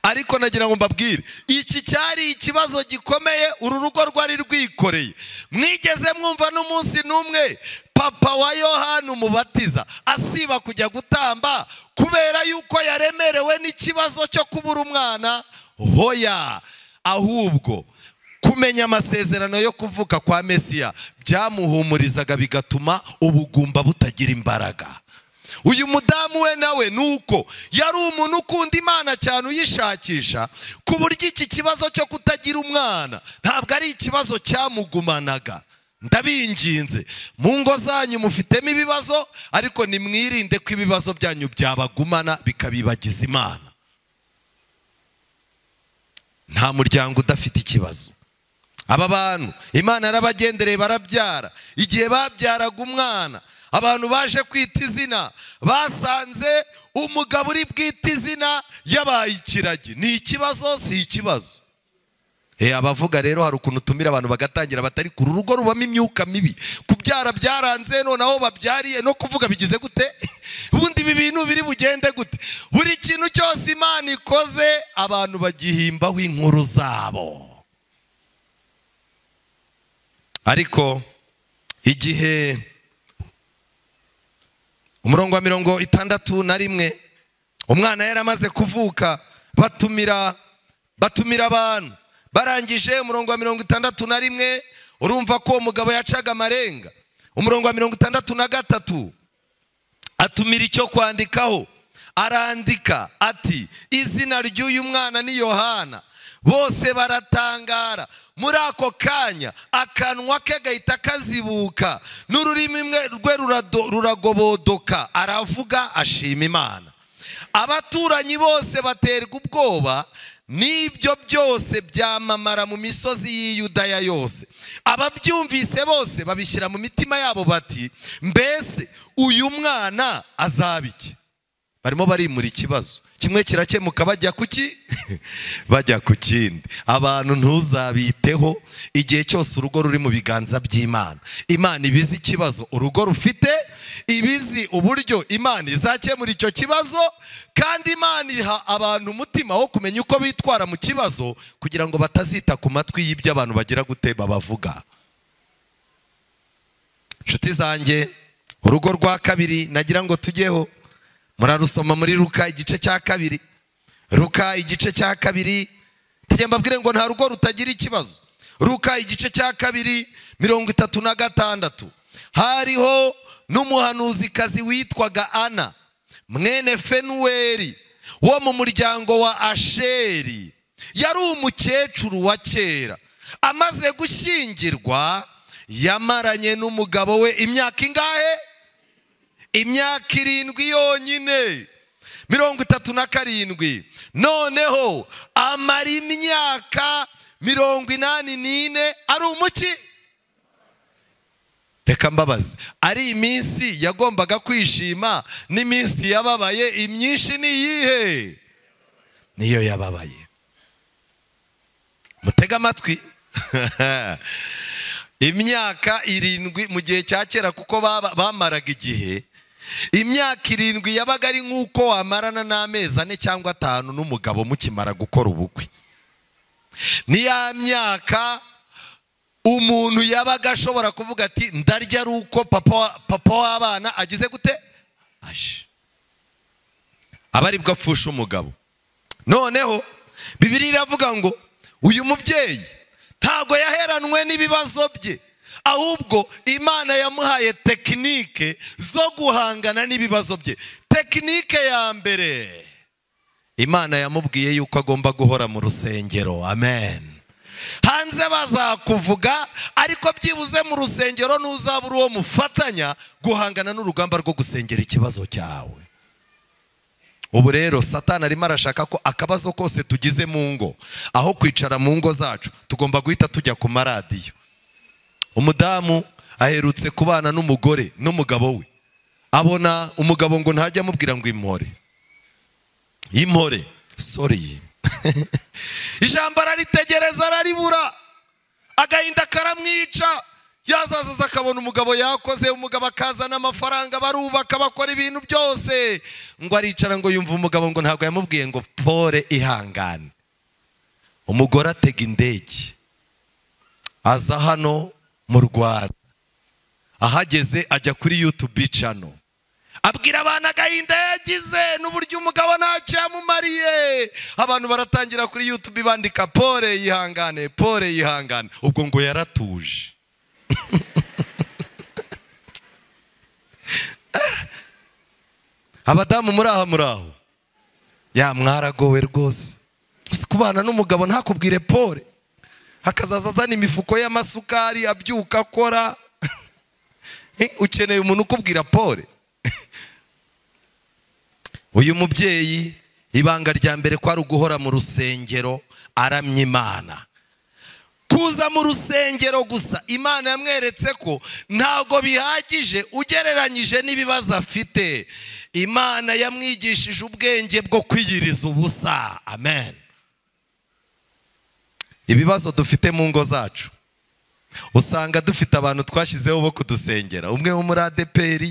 Ariko nagira ngo mbabwire, iki cyari ikibazo gikomeye uru rugo rwari rwikoreye. Mwigeze mwumva n'umunsi n'umwe papa wa Yohana umubatiza asiba kujya gutamba kubera yuko yaremerewe n'ikibazo cyo kubura umwana? Hoya, ahubwo kumenya amasezerano yo kuvuka kwa Mesiya byamuhumurizaga bigatuma ubugumba butagira imbaraga. Uyu mudamu we nawe nuko yari umuntu ukunda Imana cyane uyishakisha, ku buryo iki kibazo cyo kutagira umwana ntabwo ari ikibazo cyamugumanaga. Ndabinginze, mu ngo zanyu mufitemo ibibazo, ariko nimwirinde ko ibibazo byanyu byabagumana bikabibagiza Imana. Nta muryango udafite ikibazo. Aba bantu Imana yarabagendereye barabyara. Igihe babyaraga umwana, abantu baje kwita izina basanze umugabo uri bwite izina yabaye ikiragi. Ni ikibazo si ikibazo? Abavuga rero hari ukuntu tumira abantu bagatangira batari ku rugo rubamo imyuka mibi. Kubyara byaranze noneho babyariye no kuvuga bigize gute? Ubundi ibi bintu biri bugende gute? Buri kintu cyose Imana ikoze abantu bagihimbaho inkuru zabo. Ariko igihe umurongo wa 61 umwana yaramaze kuvuka, batumira abantu. Barangije umurongo wa 61 urumva ko umugabo yacaga amarenga. Umurongo wa 63 atumira icyo kwandikaho, arandika ati izina ry'uyu mwana ni Yohana. Bose baratangara. muri ako kanya akanwa ke gahita kazibuka n'ururimi rwe ruragobodoka, aravuga ashima Imana. Abaturanyi bose baterwa ubwoba n'ibyo byose byamamara mu misozi y'i Yudaya yose. Ababyumvise bose babishyira mu mitima yabo bati, mbese uyu mwana azaba iki? Barimo barimura ikibazo, kimwe kirakemuka bajya kuki bajya ku kindi. Abantu ntuzabiteho igihe cyose urugo ruri mu biganza by'Imana. Imana ibizi ikibazo urugo rufite, ibizi uburyo Imana izakemura icyo kibazo, kandi Imana iha abantu umutima wo kumenya uko bitwara mu kibazo kugira ngo batazita ku matwi y'ibyo abantu bagira guteba bavuga. Inshuti zanjye, urugo rwa kabiri nagira ngo tujyeho, murarusoma muri Luka igice cya kabiri. Luka igice cya kabiri, tujye mbabwire ngo nta rugo rutagira ikibazo. Luka igice cya kabiri 36. Hariho n'umuhanuzikazi witwaga Ana mwene Fenuweli wo mu muryango wa Asheri. Yari umukecuru wa kera, amaze gushyingirwa yamaranye n'umugabo we imyaka ingahe? Imyaka 7 yonyine, 37. Noneho amara imyaka 84 ari umuki? Reka mbabazi, ari iminsi yagombaga kwishima n'iminsi yababaye, imyinshi ni iyihe? Niyo yababaye. Mutega amatwi. Imyaka 7 mu gihe cya kera, kuko bamaraga igihe, imyaka 7 yabaga ari nk'uko wamarana n'amezi 4 cyangwa 5 n'umugabo mukimara gukora ubukwe. Ni ya myaka umuntu yabaga ashobora kuvuga ati ndarya ari uko papa w'abana agize gute? Aje. Aba ari bwo apfusha umugabo. Noneho Bibiliya iravuga ngo uyu mubyeyi ntago yaheranwe n'ibibazo bye, ahubwo Imana yamuhaye tekinike zo guhangana n'ibibazo bye. Tekinike ya mbere, Imana yamubwiye yuko agomba guhora mu rusengero. Amen. Hanze bazakuvuga, ariko byibuze mu rusengero ntuzabura uwo mufatanya guhangana n'urugamba rwo gusengera ikibazo cyawe. Ubu rero Satani arimo arashaka ko akabazo kose tugize mu ngo, aho kwicara mu ngo zacu, tugomba guhita tujya ku maradiyo. Umudamu aherutse kubana n'umugore n'umugabo we, abona umugabo ngo ntajya amubwira ngo impore, sorry. Ijambo araritegereza araribura, agahinda karamwica. Yazaza akabona umugabo yakoze, umugabo akazana amafaranga, barubaka, bakora ibintu byose, ngo aricara ngo yumva umugabo ngo ntabwo yamubwiye ngo pole ihangane. Umugore atega indege aza hano mu Rwanda, ahageze ajya kuri YouTube channel, abwira abantu agahinda yagize n'uburyo umugabo ntacyo yamumariye. Abantu baratangira kuri YouTube bandika pole yihangane, pole yihangane. Ubwo ngo yaratuje. Abadamu muraho ya mwaragowe rwose, kubana n'umugabo ntakubwire pole, hakazaza azana imifuko y'amasukari abyuka akora. Ukeneye umuntu ukubwira pole? Uyu mubyeyi ibanga rya mbere ko ari uguhora mu rusengero aramya Imana. Kuza mu rusengero gusa, Imana yamweretse ko ntago bihagije ugereranyije n'ibibazo afite. Imana yamwigishije ubwenge bwo kwiyiriza ubusa. Amen. Ibibazo dufite mu ngo zacu, usanga dufite abantu twashyizeho bo kudusengera. Umwe wo muri ADPR,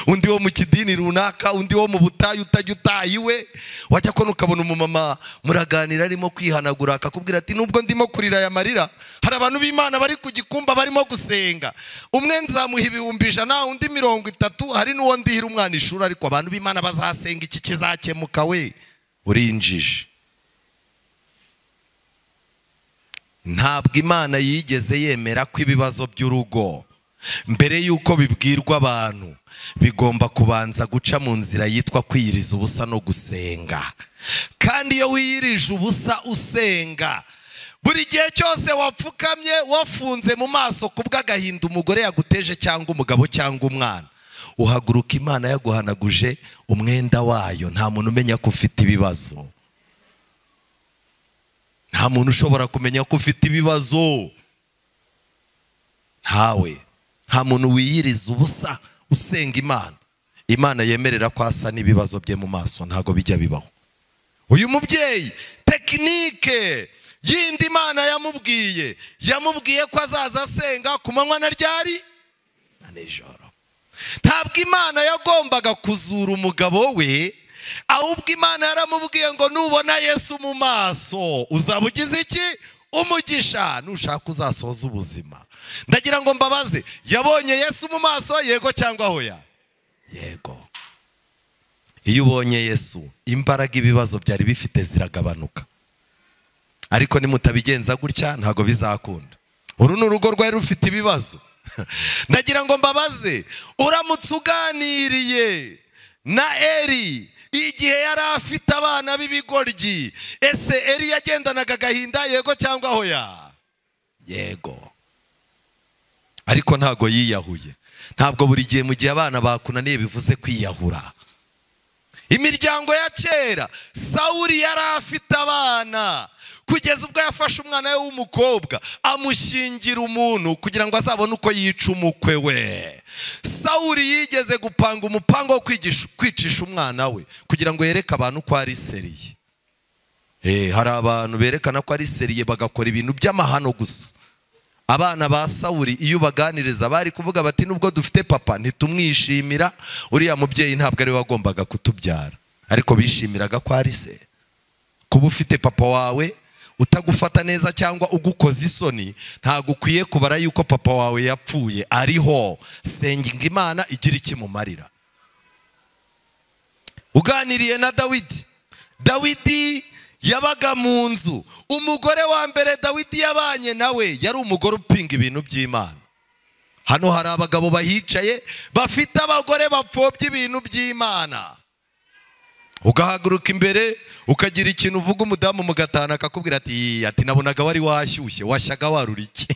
undi wo mu kidini runaka, undi wo mu butayu utajya utahiwe. Wajya ko ukabona umumama muraganira arimo kwihanagura, akakubwira ati nubwo ndimo kurira ya marira, hari abantu b'Imana bari ku gikumba barimo gusenga. Umwe nzamuha 100,000, undi 30, hari n'uwo ndihira umwana ishuri, ariko abantu b'Imana bazasenga iki kizakemuka we? Urinjije. Ntabwo Imana yigeze yemera ko ibibazo by'urugo mbere yuko bibwirwa abantu bigomba kubanza guca mu nzira yitwa kwiyiriza ubusa no gusenga. Kandi iyo wiyirije ubusa usenga, buri gihe cyose wapfukamye wafunze mu maso kubw'agahinda umugore yaguteje cyangwa umugabo cyangwa umwana, uhaguruka Imana yaguhanaguje umwenda wayo. Nta muntu umenya ko ufite ibibazo, nta muntu ushobora kumenya ko ufite ibibazo, ntawe. Nta muntu wiyiriza ubusa usenga Imana, Imana yemerera ko asa n'ibibazo bye mu maso, ntago bijya bibaho. Uyu mubyeyi tekinike yindi Imana yamubwiye ko azaza asenga ku manywa na ryari na nijoro. Ntabwo Imana yagombaga kuzura umugabo we, ahubwo Imana yaramubwiye ngo nubona Yesu mu maso uzaba ugize iki? Umugisha. Nushaka uzasoza ubuzima. Ndagira ngo mbabaze, yabonye Yesu mu maso, yego cyangwa hoya? Yego. Iyo ubonye Yesu, imbaraga ibibazo byari bifite ziragabanuka. Ariko nimutabigenza gutya ntago bizakunda. Uru ni urugo rwari rufite ibibazo. Ndagira ngo mbabaze, uramutse uganiriye na Eli igihe yari afite abana b'ibigoryi, ese Eli yagendanaga agahinda, yego cyangwa hoya? Yego. Ariko ntago yiyahuye. Ntabwo buri gihe mu gihe abana bakunaniye bivuze kwiyahura. Imiryango ya kera, Sawuli yari afite abana kugeza ubwo yafashe umwana we w'umukobwa amushyingira umuntu kugira ngo azabone uko yica umukwe we. Sawuli yigeze gupanga umupango wo kwicisha umwana we kugira ngo yereke abantu ko ari seriye. Hari abantu berekana ko ari seriye bagakora ibintu by'amahano gusa. Abana ba Sawuli iyo baganiriza bari kuvuga bati nubwo dufite papa ntitumwishimira, uriya mubyeyi ntabwo ari we wagombaga kutubyara, ariko bishimiraga ko ari se. Kuba ufite papa wawe utagufata neza cyangwa ugukoza isoni, ntago ukwiye kubara yuko papa wawe yapfuye. Ariho, senga Imana igira ikimumarira. Uganiriye na Dawidi yabaga mu nzu. Umugore wa mbere Dawidi yabanye nawe yari umugore upinga ibintu by'Imana. Hano hari abagabo bahicaye bafite abagore bapfobya ibintu by'Imana. Ugahaguruka imbere ukagira ikintu uvuga, umudamu mugatana akakubwira ati nabonaga wari washyushye, washyaga waruriki.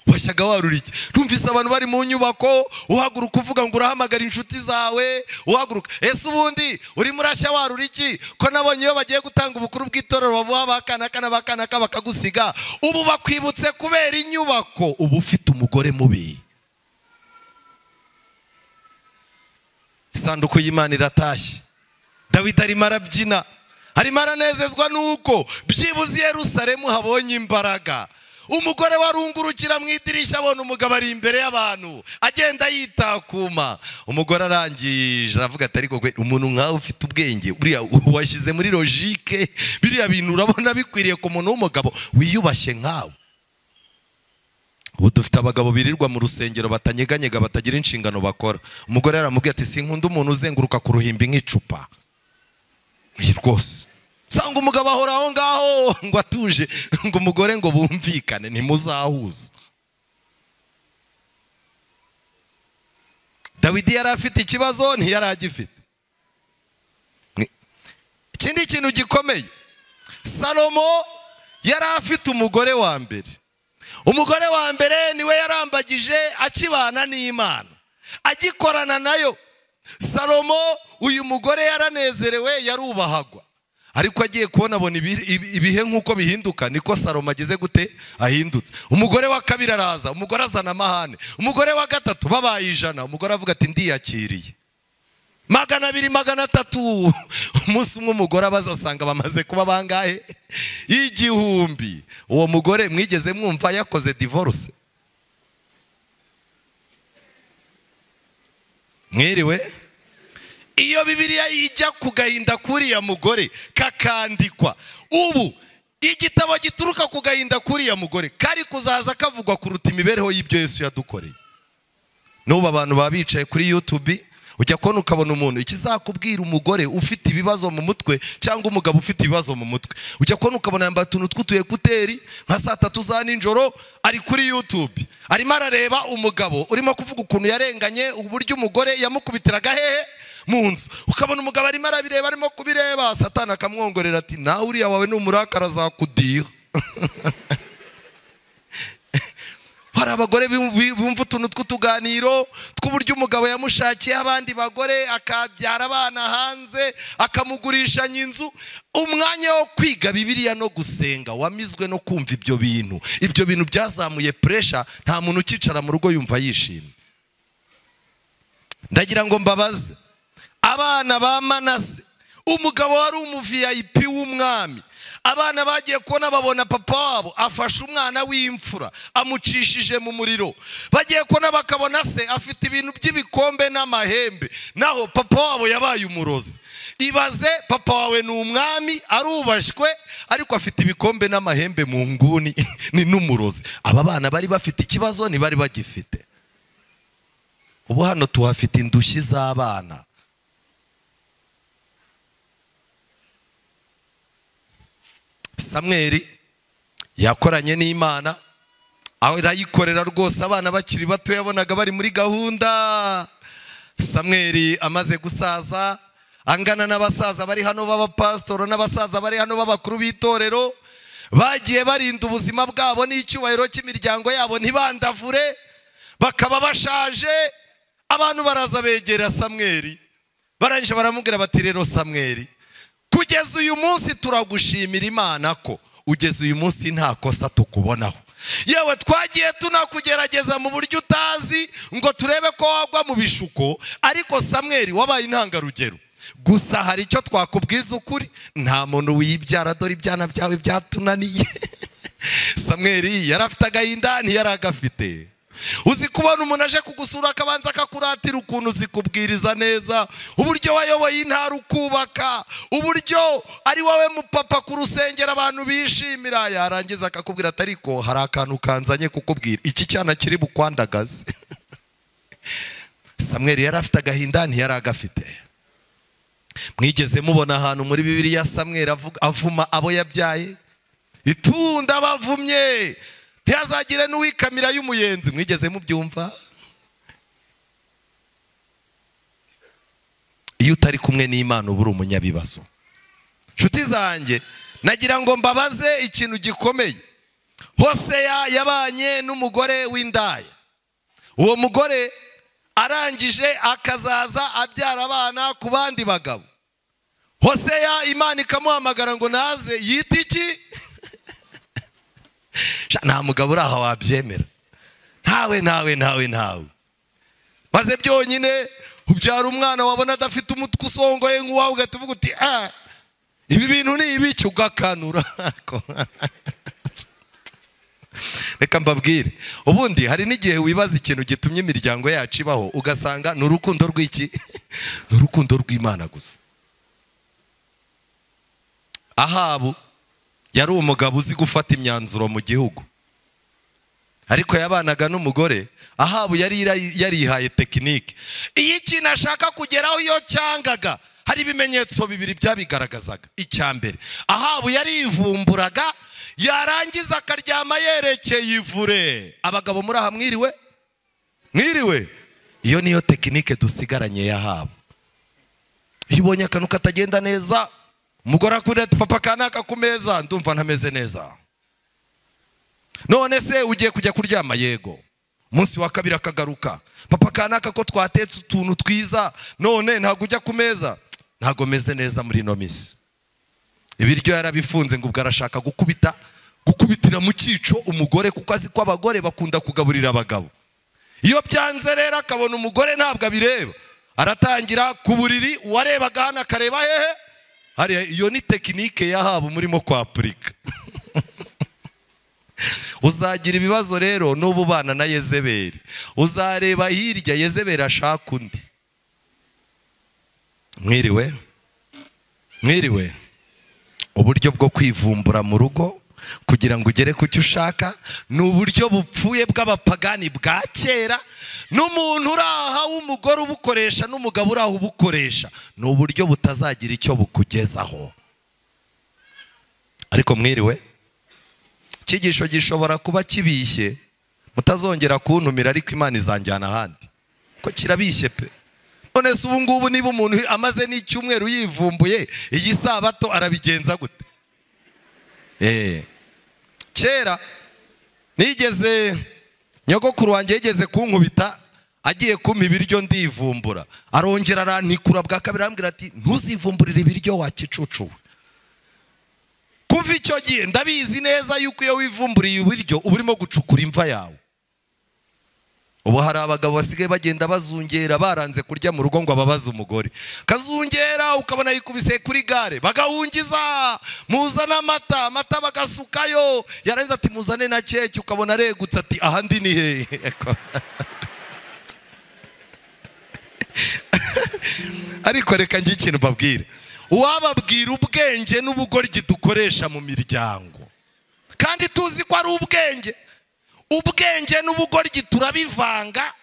Washyaga waruriki. Numvise abantu bari mu nyubako, uhaguruka uvuga ngo urahamagara inshuti zawe, uhaguruka. Ese ubundi uri murashya waruriki? Ko nabonye iyo bagiye gutanga ubukuru bw'itorero babuha bakanaka bakagusiga. Ubu bakwibutse kubera inyubako, ubu ufite umugore mubi. Isanduku y'Imana iratashye. Dawidi arimo arabyina, arimo aranezezwa nuko byibuze i Yerusalemu habonye imbaraga. Umugore warungurukira mu idirishya abona umugabo ari imbere y'abantu agenda yitakuma. Umugore arangije aravuga ati ariko umuntu nkawe ufite ubwenge, buriya washyize muri logique biriya bintu urabona bikwiriye ku muntu w'umugabo wiyubashye nkawe? Ubu dufite abagabo birirwa mu rusengero batanyeganyega, batagira inshingano bakora. Umugore yaramubwiye ati sinkunda umuntu uzenguruka ku ruhimbi nk'icupa. Rwose sanga umugabo ahora aho ngaho ngo atuje, ngo umugore ngo bumvikane, ntimuzahuza. Dawidi yari afite ikibazo, ntiyari agifite. Ikindi kintu gikomeye, Salomo yari afite umugore wa mbere. Umugore wa mbere niwe yarambagije akibana n'Imana, agikorana nayo. Salomo uyu mugore yaranezerewe, yarubahagwa. Ariko agiye kubona ibihe nk'uko bihinduka, niko Salomo ageze gute? Ahindutse. Umugore wa kabiri araza, umugore azana amahane. Umugore wa gatatu babaye 100, umugore avuga ati ndiyakiriye. 200, 300. Umunsi umwe umugore abazasanga bamaze kuba bangahe? 1000. Uwo mugore mwigeze mwumva yakoze divorce? Mwiriwe? Iyo Bibiliya ijya kugahinda kuriya mugore kakandikwa, ubu igitabo gituruka kugahinda kuriya mugore kari kuzaza kavugwa kuruta imibereho y'ibyo Yesu yadukoreye. N'ubu abantu babicaye kuri YouTube, ujya kubona ukabona umuntu ikizakubwira umugore ufite ibibazo mu mutwe cyangwa umugabo ufite ibibazo mu mutwe. Ujya kubona ukabona yambaye utuntu tw'utuyekuteri nka 3 za nijoro, ari kuri YouTube arimo arareba umugabo urimo kuvuga ukuntu yarenganye, uburyo umugore yamukubitiraga hehe mu nzu, ukabona umugabo arimo arabireba, arimo kubireba, Satani akamwongorera ati nawe uriya wawe ni umurakara azakudiha. Hari abagore bumva utuntu tw'utuganiro tw'uburyo umugabo yamushakiye abandi bagore, akabyara abana hanze, akamugurisha inzu. Umwanya wo kwiga Bibiliya no gusenga wamizwe no kumva ibyo bintu byazamuye pressure. Nta muntu ukicara mu rugo yumva yishimye. Ndagira ngo mbabaze abana ba Manase, umugabo wari VIP w'umwami. Abana bagiye kubona babona papa wabo afashe umwana w'imfura amucishije mu muriro. Bagiye kubona bakabona se afite ibintu by'ibikombe n'amahembe, naho papa wabo yabaye umurozi. Ibaze, papa wawe ni umwami arubashywe, ariko afite ibikombe n'amahembe mu nguni ni n'umurozi. Aba bana bari bafite ikibazo, ni bari bagifite. Ubu hano tuhafite indushyi z'abana. Samweli yakoranye n'Imana, aho irayikorera rwose. Abana bakiri bato yabonaga bari muri gahunda. Samweli amaze gusaza, angana n'abasaza bari hano b'abapasitoro n'abasaza bari hano b'abakuru b'itorero, bagiye barinda ubuzima bwabo n'icyubahiro cy'imiryango yabo ntibandavure, bakaba bashaje. Abantu baraza begera Samweli, barangije baramubwira bati rero Samweli, kugeza uyu munsi turagushimira Imana ko ugeze uyu munsi nta kosa tukubonaho. Yewe twagiye tunakugerageza mu buryo utazi ngo turebe ko wagwa mu bishuko, ariko Samweli wabaye intangarugero. Gusa hari icyo twakubwiza ukuri, nta muntu wibyara, dore ibyana byawe byatunaniye. Samweli yari afite agahinda ntiyari agafite. Uzi kubona umuntu aje kugusura akabanza akakuratira ukuntu zikubwiriza neza, uburyo wayoboye intara ukubaka, uburyo ari wowe mupapa ku rusengero abantu bishimira, yarangiza akakubwira ati ariko hari akantu kanzanye kukubwira, iki cyana kiri bukwandagaze. Samweli yari afite agahinda ntiyari agafite. Mwigeze mubona ahantu muri Bibiliya Samweli avuma abo yabyaye? Itunda bavumye ntihazagire n'uwikamira y'umuyenzi. Mwigeze mubyumva? Iyo utari kumwe n'Imana uba uri umunyabibazo. Nshuti zanjye, nagira ngo mbabaze ikintu gikomeye. Hoseya yabanye n'umugore w'indaya. Uwo mugore arangije akazaza abyara abana ku bandi bagabo. Hoseya Imana ikamuhamagara ngo naze, yita iki? Nta mugabo uri aho wabyemera. Ntawe. Maze byonyine ubyara umwana wabona adafite umutwe usongoye nk'uwawe, ugatuvuga uti ibi bintu ni ibiki, ugakanura. Reka mbabwire, ubundi hari n'igihe wibaza ikintu gitumye imiryango yacu ibaho, ugasanga ni urukundo rw'iki? Ni urukundo rw'Imana gusa. Ahabu yari umugabo uzi gufata imyanzuro mu gihugu, ariko yabanaga n'umugore. Ahabu yari yarihaye tekinike. Iyo ikintu ashaka kugeraho iyo cyangaga, hari ibimenyetso bibiri byabigaragazaga. Icya mbere, Ahabu yarivumburaga, yarangiza akaryama yerekeye ivure. Abagabo muri aha mwiriwe? Iyo niyo tekinike dusigaranye ya Ahabu. Iyo ubonye akantu katagenda neza, umugore akurira ati papa kanaka ku meza, ndumva ntameze neza. None se ugiye kujya kuryama? Yego. Munsi wa kabiri akagaruka, papa kanaka ko twatetse utuntu twiza, none ntago ujya ku meza? Ntago meze neza muri no misi. Ibiryo yarabifunze ngo ubwo arashaka gukubitira mu cyico umugore, kuko azi ko abagore bakunda kugaburira abagabo. Iyo byanze rero akabona umugore ntabwo abireba, aratangira ku buriri, uwarebaga hano akareba hehe? Hariya. Iyo ni tekinike ya Ahabu murimo kwapurika. Uzagira ibibazo rero n'ubu bana na Yezebeli. Uzareba hirya, Yezebeli ashaka undi. Mwiriwe. Uburyo bwo kwivumbura mu rugo kugira ngo ugere ku cyo ushaka ni uburyo bupfuye bw'abapagani bwa kera. N'umuntu uraha w'umugore ubukoresha n'umugabo uraha ubukoresha, ni uburyo butazagira icyo bukugezaho. Ariko mwiriwe, icyigisho gishobora kuba kibishye, mutazongera kuntumira, ariko Imana izanjyana ahandi, ko kirabishye pe. none se ubu ngubu niba umuntu amaze n'icyumweru yivumbuye iyi sabato arabigenza gute? Kera nigeze nyogokuru wanjye yigeze kunkubita agiye kumpa ibiryo ndivumbura, arongera arantikura bwa kabiri arambwira ati ntuzivumburire ibiryo wakicucuwe. Kuva icyo gihe ndabizi neza yuko iyo wivumburiye ibiryo uba urimo gucukura imva yawe. Ubu hari abagabo basigaye bagenda bazungera baranze kurya mu rugo ngo ababaze umugore, kazungera ukabona yikubise kuri gare, bagahungiza muzana amata bagasukayo, yarangiza ati muzane na keke, ukabona aregutse ati ahandi ni hehe. Ariko reka njye ikintu babwire, uwababwira ubwenge n'ubugoryi dukoresha mu miryango, kandi tuzi ko ari ubwenge. Ubwenge n'ubugoryi turabivanga.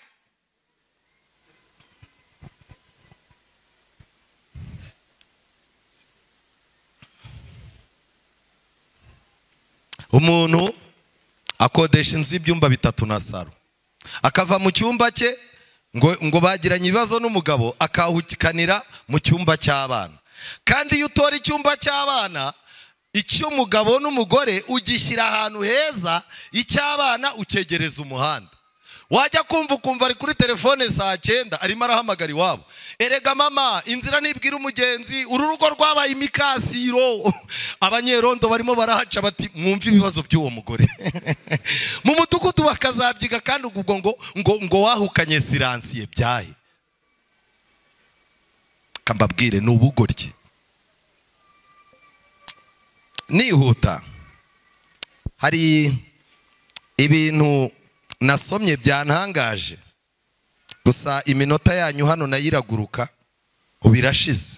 Umuntu akodesha inzu y'ibyumba 3 na saro, akava mu cyumba cye ngo bagiranye ibibazo n'umugabo, akahukikanira mu cyumba cy'abana. Kandi iyo utora icyumba cy'abana, icy'umugabo n'umugore ugishyira ahantu heza, icy'abana ukegereza umuhanda. Wajya kumva ari kuri telefone saa 9 arimo arahamagara iwabo, erega mama inzira nibwira umugenzi, uru rugo rwabaye imikasiro. Abanyerondo barimo barahaca bati mwumve ibibazo by'uwo mugore. Mu mudugudu bakazabyiga, kandi ubwo ngo wahukanye siransiye byahe. Kambabwire ni ubugoryi. Nihuta, hari ibintu nasomye byantangaje, gusa iminota yanyu hano nayiraguruka ubirashize.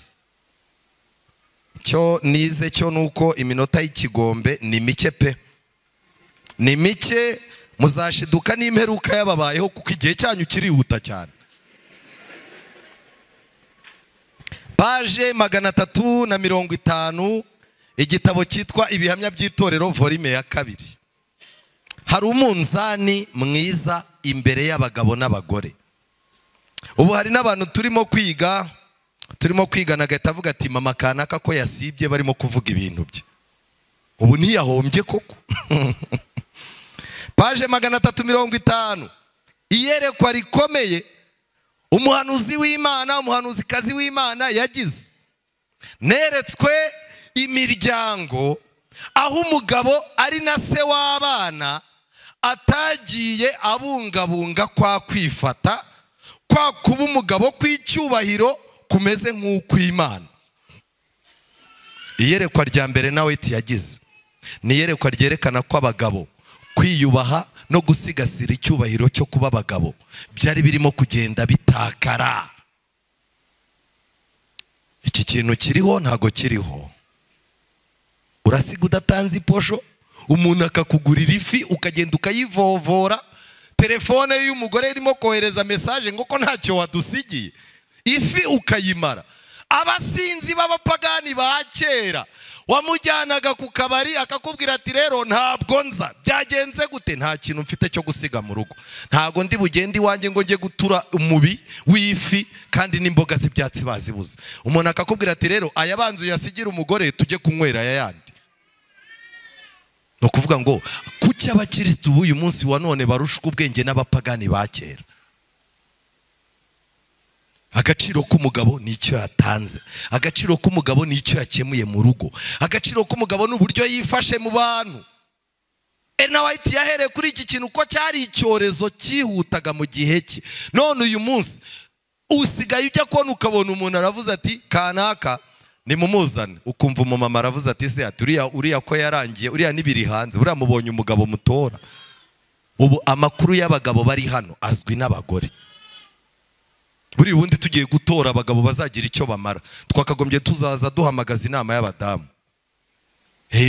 Cyo nize cyo nuko iminota y'ikigombe ni mike pe, ni mike. Muzashiduka n'imperuka yababayeho kuko igihe cyanyu kirihuta cyane. Page 350, igitabo cyitwa Ibihamya by'itorero volume ya 2. Hari umunzani mwiza imbere y'abagabo n'abagore. Ubu hari n'abantu turimo kwiga nagahita avuga ati mama kanaka ko yasibye barimo kuvuga ibintu bye. Ubu ntiyahombye koko. Page 350, iyerekwa rikomeye umuhanuzi w'Imana, umuhanuzikazi w'Imana yagize. Neretswe imiryango aho umugabo ari na se w'abana atagiye abungabunga kwa kwifata, kwa kuba umugabo kw'icyubahiro kumeze nk'ukw'Imana. Iyerekwa rya mbere nawe yagize ni iyerekwa ryerekana ko abagabo kwiyubaha no gusigasira icyubahiro cyo kuba abagabo byari birimo kugenda bitakara. Iki kintu kiriho ntago kiriho. Urasiga udatanze iposho, umuntu akakugurira ifi ukagenda ukayivovora, telefone y'umugore irimo kohereza message ngo ko ntacyo wadusigiye, ifi ukayimara. Abasinzi b'abapagani ba kera wamujyanaga ku kabari akakubwira ati rero ntabwo nza, byagenze gute? Nta kintu mfite cyo gusiga mu rugo, ntago ndi bugende iwanjye ngo nge gutura umubi w'ifi kandi n'imboga z'ibyatsi bazibuze. Umuntu akakubwira ati rero ayabanzu yasigira umugore tujye kunywera yayandi. No kuvuga ngo kuki abakristo uyu munsi wa none barushwa ubwenge n'abapagani ba kera. Agaciro k'umugabo ni icyo yatanze, agaciro k'umugabo ni icyo yakemuye mu rugo, agaciro k'umugabo n'uburyo yifashe mu bantu. Ena White yahereye kuri iki kintu ko cyari icyorezo cyihutaga mu gihe cye. None uyu munsi usigaye ujya kubona ukabona umuntu aravuze ati kanaka ni mumuzane, ukumva umumama aravuze ati se uriya ko yarangiye, uriya nibiri hanze, uriya mubonye umugabo mutora. Ubu amakuru y'abagabo bari hano azwi n'abagore. Buri wundi tugiye gutora abagabo bazagira icyo bamara, twakagombye tuzaza duhamagaza inama y'abadamu.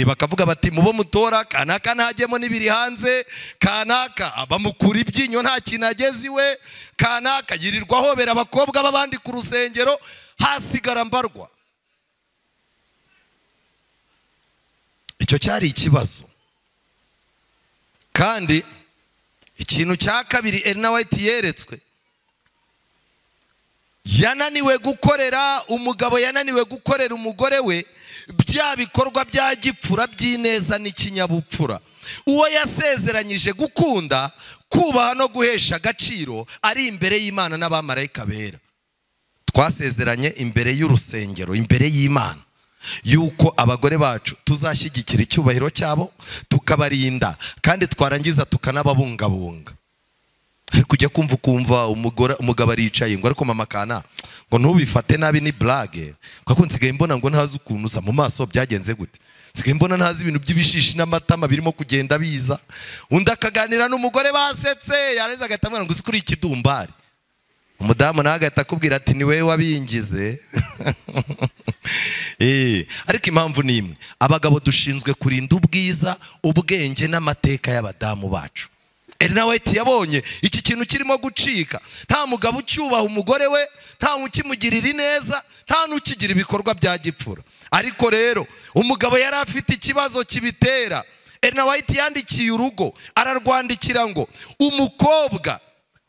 Bakavuga bati mubo mutora kanaka ntajyemo nibiri hanze, kanaka abamukura ibyinyo nta kintu ageze iwe, kanaka yirirwa hobera abakobwa b'abandi ku rusengero, hasigara mbarwa. Icyo cyari ikibazo. Kandi ikintu cya kabiri Ena White yeretswe, yananiwe gukorera umugabo, yananiwe gukorera umugore we bya bikorwa bya gipfura by'ineza n'ikinyabupfura. Uwo yasezeranyije gukunda, kubaha no guhesha agaciro ari imbere y'Imana n'abamarayika bera. Twasezeranye imbere y'urusengero, imbere y'Imana, yuko abagore bacu tuzashyigikira icyubahiro cyabo, tukabarinda, kandi twarangiza tukanababungabunga. Ariko ujya kumva umugabo aricaye ngo ariko mama kana ngo ntubifate nabi, ni blague, kuko nsigaye mbona ngo ntazi ukuntu usa mu maso byagenze gute, nsigaye mbona ntazi ibintu by'ibishishi n'amatama birimo kugenda biza. Undi akaganira n'umugore basetse, yareza agatamwana ngo uzi ikidumbari. Umudamu nawe agahita akubwira ati ni wewe wabingize. Ariko impamvu ni imwe, abagabo dushinzwe kurinda ubwiza, ubwenge n'amateka y'abadamu bacu. Ellen White yabonye iki kintu kirimo gucika. Nta mugabo ucyubaha umugore we, nta ukimugirira ineza, nta n'ukigira ibikorwa bya gipfura. Ariko rero umugabo yari afite ikibazo kibitera. Ellen White yandikiye urugo, ararwandikira ngo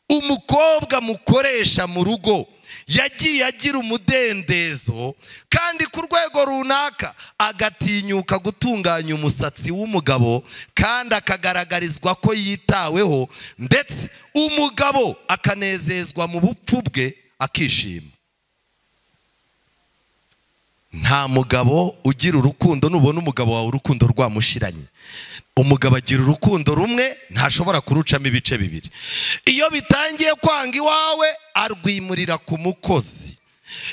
umukobwa mukoresha mu rugo yagiye agira umudendezo, kandi ku rwego runaka agatinyuka gutunganya umusatsi w'umugabo, kandi akagaragarizwa ko yitaweho, ndetse umugabo akanezezwa mu bupfu bwe akishima. Nta mugabo ugira urukundo, nubona umugabo wawe urukundo rwamushiranye. Umugabo agira urukundo rumwe, ntashobora kurucamo ibice bibiri. Iyo bitangiye kwanga iwawe, arwimurira ku mukozi.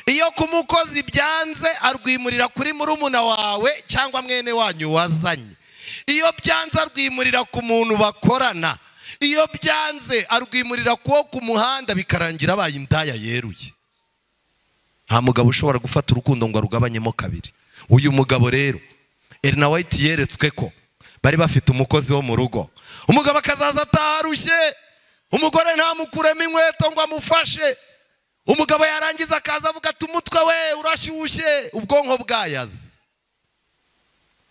Iyo ku mukozi byanze, arwimurira kuri murumuna wawe cyangwa mwene wanyu wazanye. Iyo byanze, arwimurira ku muntu bakorana. Iyo byanze, arwimurira ku muhanda, bikarangira abaye indaya yeruye. Nta mugabo ushobora gufata urukundo ngo arugabanyemo kabiri. Uyu mugabo rero Ellen White yeretswe ko bari bafite umukozi wo mu rugo. Umugabo akazaza atarushye, umugore ntamukuremo inkweto ngo amufashe. Umugabo yarangiza akaza avuga ati umutwe we urashyushye, ubwonko bwayaze.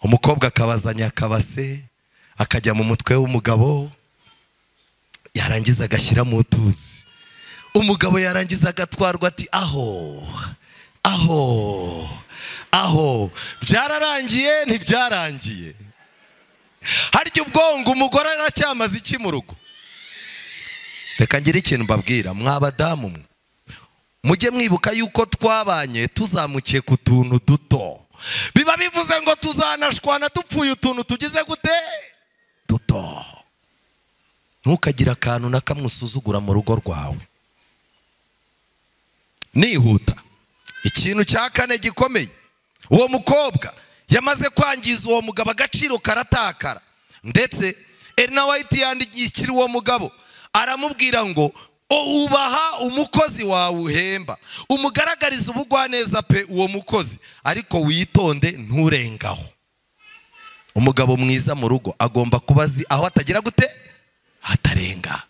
Umukobwa akabazanya akabase, akajya mu mutwe w'umugabo, yarangiza agashyira mu tuzi. Umugabo yarangiza agatwarwa ati aho byararangiye ntibyarangiye. Harya ubwongo umugore aracyamaze iki mu rugo? Reka ngire ikintu mbabwira, mwabadamu mwe, mujye mwibuka yuko twabanye tuzamukiye ku tuntu duto. Biba bivuze ngo tuzanashwana dupfuye utuntu tugize gute duto. Ntukagira akantu na kamwe usuzugura mu rugo rwawe. Nihuta, ikintu cya kane gikomeye, uwo mukobwa yamaze kwangiza uwo mugabo, agaciro karatakara. Ndetse Ellen White yandikira uwo mugabo, aramubwira ngo ubaha umukozi wawe uhemba, umugaragariza ubugwaneza pe uwo mukozi, ariko witonde nturengaho. Umugabo mwiza mu rugo agomba kuba azi aho atagira gute, hatarenga.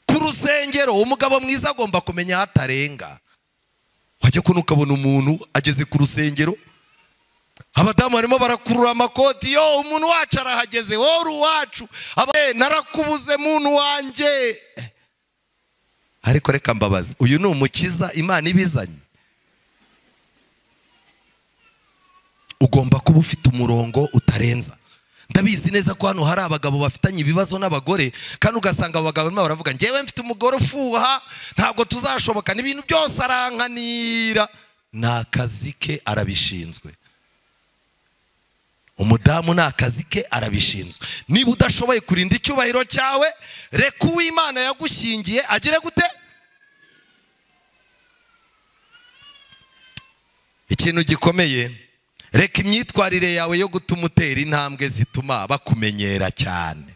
Ku rusengero umugabo mwiza agomba kumenya aho atarenga. Wajya kuno ukabona umuntu ageze ku rusengero, abadamu barimo barakurura amakoti, yo umuntu wacu arahageze, wowe uwacu narakubuze muntu wanjye. Ariko reka mbabaza, uyu ni umukiza Imana ibizanye? Ugomba kuba ufite umurongo utarenza. Ndabizi neza ko hano hari abagabo bafitanye ibibazo n'abagore, kandi ugasanga abagabo barimo baravuga njyewe mfite umugore ufuha, ntabwo tuzashoboka, n'ibintu byose arankanira. Ni akazi ke, arabishinzwe. Umudamu ni akazi ke, arabishinzwe. Niba udashoboye kurinda icyubahiro cyawe, reka uw'Imana yagushyingiye agire gute. Ikintu gikomeye, reka imyitwarire yawe yo gutuma utera intambwe zituma bakumenyera cyane.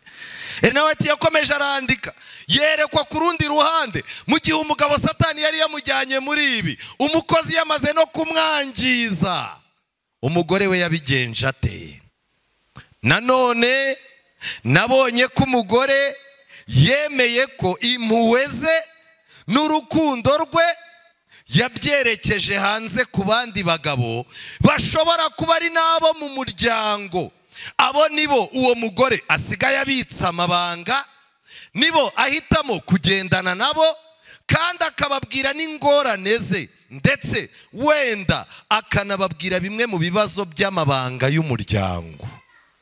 Ellen White yakomeje arandika, yerekwa ku rundi ruhande, mu gihe umugabo Satani yari yamujyanye muri ibi, umukozi yamaze no kumwangiza, umugore we yabigenje ate? Nanone nabonye ko umugore yemeye ko impuhwe ze n'urukundo rwe yabyerekeje hanze ku bandi bagabo bashobora kuba ari nabo mu muryango. Abo nibo uwo mugore asigaye abitsa amabanga, nibo ahitamo kugendana nabo, kandi akababwira n'ingorane ze, ndetse wenda akanababwira bimwe mu bibazo by'amabanga y'umuryango.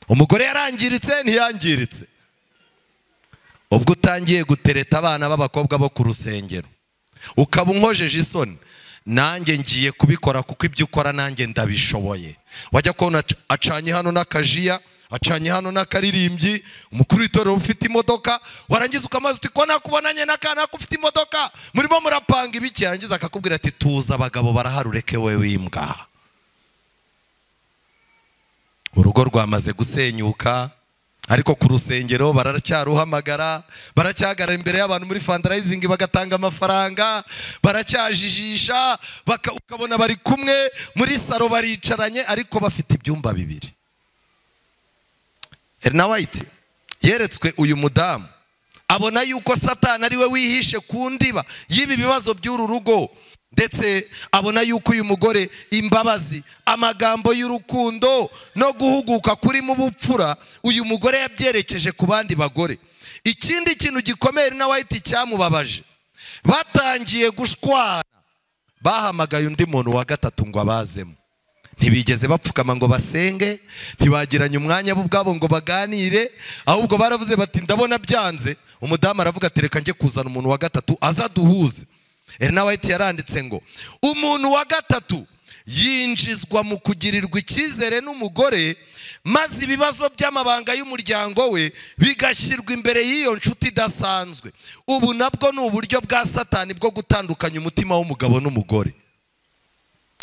Umugore yarangiritse ntiyangiritse? Ubwo utangiye gutereta abana b'abakobwa bo ku rusengero ukaba unkojeje isoni, nanjye ngiye kubikora kuko ibyo ukora nanjye ndabishoboye. Wajya kubona acanye hano n'akajiya, acanye hano n'akaririmbyi, umukuru w'itorero ufite imodoka, warangiza ukamaze uti ko nakubonanye n'akana ufite imodoka, murimo murapanga ibiki, yarangiza akakubwira ati tuza abagabo barahari ureke we wimbwa. Urugo rwamaze gusenyuka, ariko ku rusengero baracyaruhamagara, baracyagara imbere y'abantu muri fundraising bagatanga amafaranga, baracyajijisha, ukabona bari kumwe muri saro baricaranye ariko bafite ibyumba bibiri. Ellen White yeretswe uyu mudamu, abona yuko Satani ari we wihishe ku ndiba y'ibi bibazo by'uru rugo, ndetse abona yuko uyu mugore imbabazi, amagambo y'urukundo no guhuguka kuri mu bupfura uyu mugore yabyerekeje ku bandi bagore. Ikindi kintu gikomeye Ellen White cyamubabaje, batangiye gushwana, bahamagaye undi muntu wa gatatu ngo abazemo. Ntibigeze bapfukama ngo basenge, ntibagiranye umwanya bo ubwabo ngo baganire, ahubwo baravuze bati ndabona byanze. Umudamu aravuga ati reka njye kuzana umuntu wa gatatu azaduhuze. Ellen White yaranditse ngo umuntu wa gatatu yinjizwa mu kugirirwa icyizere n'umugore, maze ibibazo by'amabanga y'umuryango we bigashyirwa imbere y'iyo nshuti idasanzwe. Ubu nabwo ni uburyo bwa Satani bwo gutandukanya umutima w'umugabo n'umugore.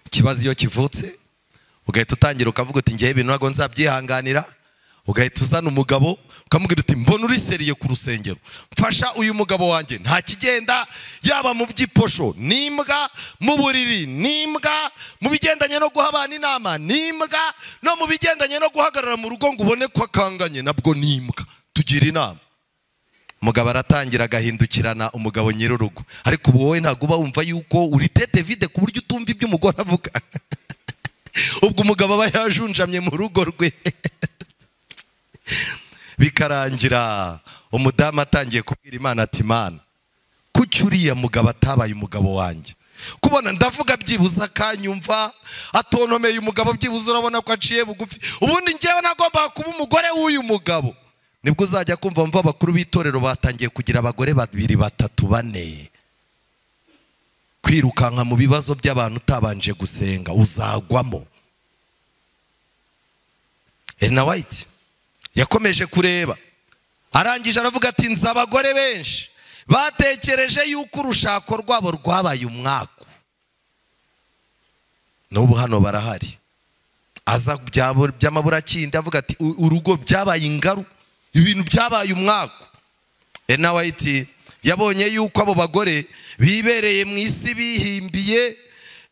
Ikibazo iyo kivutse ugahita utangira ukavuga uti ngiye ibintu ntabwo nzabyihanganira, ugahita uzana umugabo ukamubwira uti mbona uri seriye ku rusengero, mfasha uyu mugabo wanjye nta kigenda, yaba mu by'iposho n'imbwa, mu buriri n'imbwa, mu bigendanye no guha abana inama n'imbwa, no mu bigendanye no guhagarara mu rugo ngo ubone ko akanganye nabwo n'imbwa, tugira inama. Umugabo aratangira agahindukirana umugabo nyir'urugo, ariko ubu wowe ntabwo uba wumva yuko uri tete vide ku buryo utumva ibyo umugore avuga. Ubwo umugabo aba yajunjamye mu rugo rwe. Bikarangira umudamu atangiye kubwira Imana ati Mana, kuki uriya mugabo atabaye umugabo wanjye? Kubona ndavuga byibuza akanyumva, atontomeye umugabo byibuza urabona ko aciye bugufi, ubundi njyewe nagombaga kuba umugore w'uyu mugabo. Nibwo uzajya kumva mva abakuru b'itorero batangiye kugira abagore 2, 3, 4, kwirukanka mu bibazo by'abantu utabanje gusenga, uzagwamo. Ellen White yakomeje kureba, arangije aravuga ati nzi abagore benshi batekereje yuko urushako rwabo rwabaye umwaku, n'ubu hano barahari. Aza by'amaburakindi avuga ati urugo byabaye ingaru, ibintu byabaye umwaku. Ellen White yabonye yuko abo bagore bibereye mu isi bihimbiye,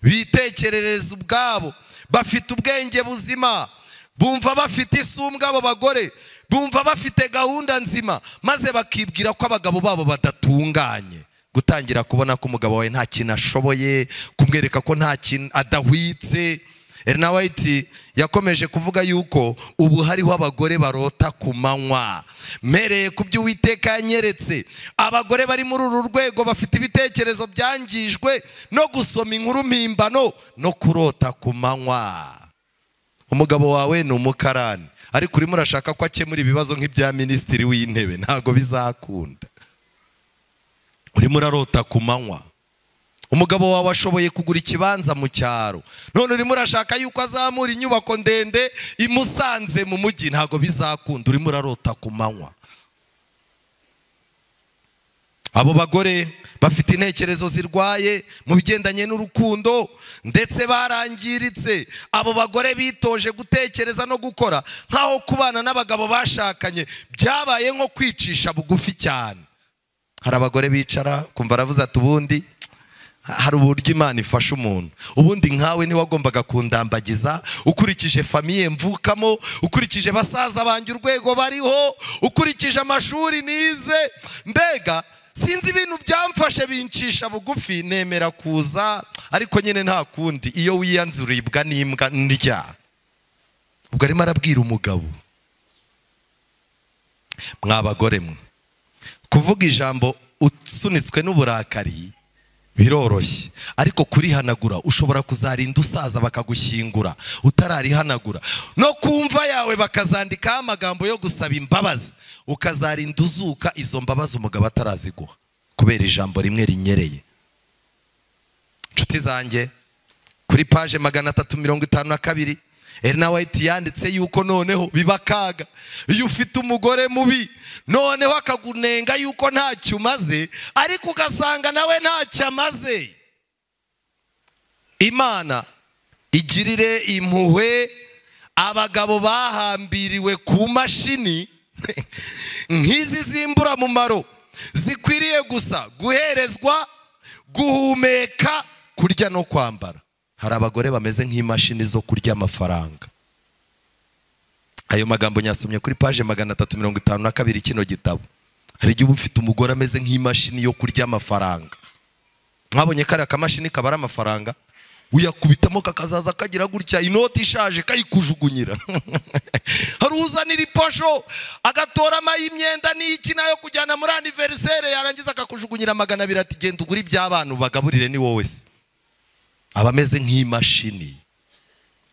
bitekerereza ubwabo, bafite ubwenge buzima, bumva bafite isumbwa. Abo bagore bumva bafite gahunda nzima, maze bakibwira ko abagabo babo badatunganye. Gutangira kubona ko umugabo wawe nta kintu ashoboye, kumwereka ko nta kintu adahwitse. Ellen White yakomeje kuvuga yuko ubu hariho abagore barota ku manywa. Mereye ku byo Uwiteka yanyeretse, abagore bari muri uru rwego bafite ibitekerezo byangijwe no gusoma inkuru mpimbano no kurota ku manywa. Umugabo wawe ni umukarani, ariko urimo urashaka ko akemura ibibazo nk'ibya minisitiri w'intebe, ntago bizakunda. Urimo urarota ku manywa. Umugabo wawe ashoboye kugura ikibanza mu cyaro, none urimo urashaka yuko azamura inyubako ndende imusanze mu mujyi, ntago bizakunda. Urimo urarota ku manywa. Abo bagore bafite intekerezo zirwaye mu bigendanye n'urukundo, ndetse barangiritse. Abo bagore bitoje gutekereza no gukora nkaho kubana n'abagabo bashakanye byabaye nko kwicisha bugufi cyane. Hari abagore bicara kumva aravuze ati ubundi hari uburyo Imana ifasha umuntu, ubundi nkawe ntiwagombaga kundambagiza, ukurikije famiye mvukamo, ukurikije basaza banjye urwego bariho, ukurikije amashuri nize, mbega sinzi ibintu byamfashe bincisha bugufi, nemera kuza, ariko nyine nta kundi. Iyo wiyanze uribwa n'imbwa ndya. Ubwo arimo arabwira umugabo, mwabagore mwe, kuvuga ijambo usunitswe n'uburakari biroroshye, ariko kurihanagura ushobora kuzarinda usaza bakagushyingura utararihanagura, no kumva yawe bakazandikaho amagambo yo gusaba imbabazi, ukazarinda uzuka izo mbabazi umugabo ataraziguha kubera ijambo rimwe rinyereye. Nshuti zanjye, kuri page 352 Ellen White yanditse yuko noneho biba kaga iyo ufite umugore mubi, noneho akagunenga yuko ntacyo umaze, ariko ugasanga nawe ntacyo amaze. Imana igirire impuhwe abagabo bahambiriwe ku mashini nk'izi zimbura mumaro, zikwiriye gusa guherezwa, guhumeka, kurya no kwambara. Hari abagore bameze nk'imashini zo kurya amafaranga. Ayo magambo nyasomye kuri page 352 kino gitabo. Hari igihe ufite umugore ameze nk'imashini yo kurya amafaranga. Mwabonye kare akamashini kabara amafaranga, uyakubitamo kakazaza kagira gutya, inoti ishaje kayikujugunyira. Hari uzanira iposho agatora imyenda n'iki nayo kujyana muri anniversaire, yarangiza akakujugunyira 200 ati genda ugura iby'abantu bagaburire ni wowe se. Abameze nk'imashini.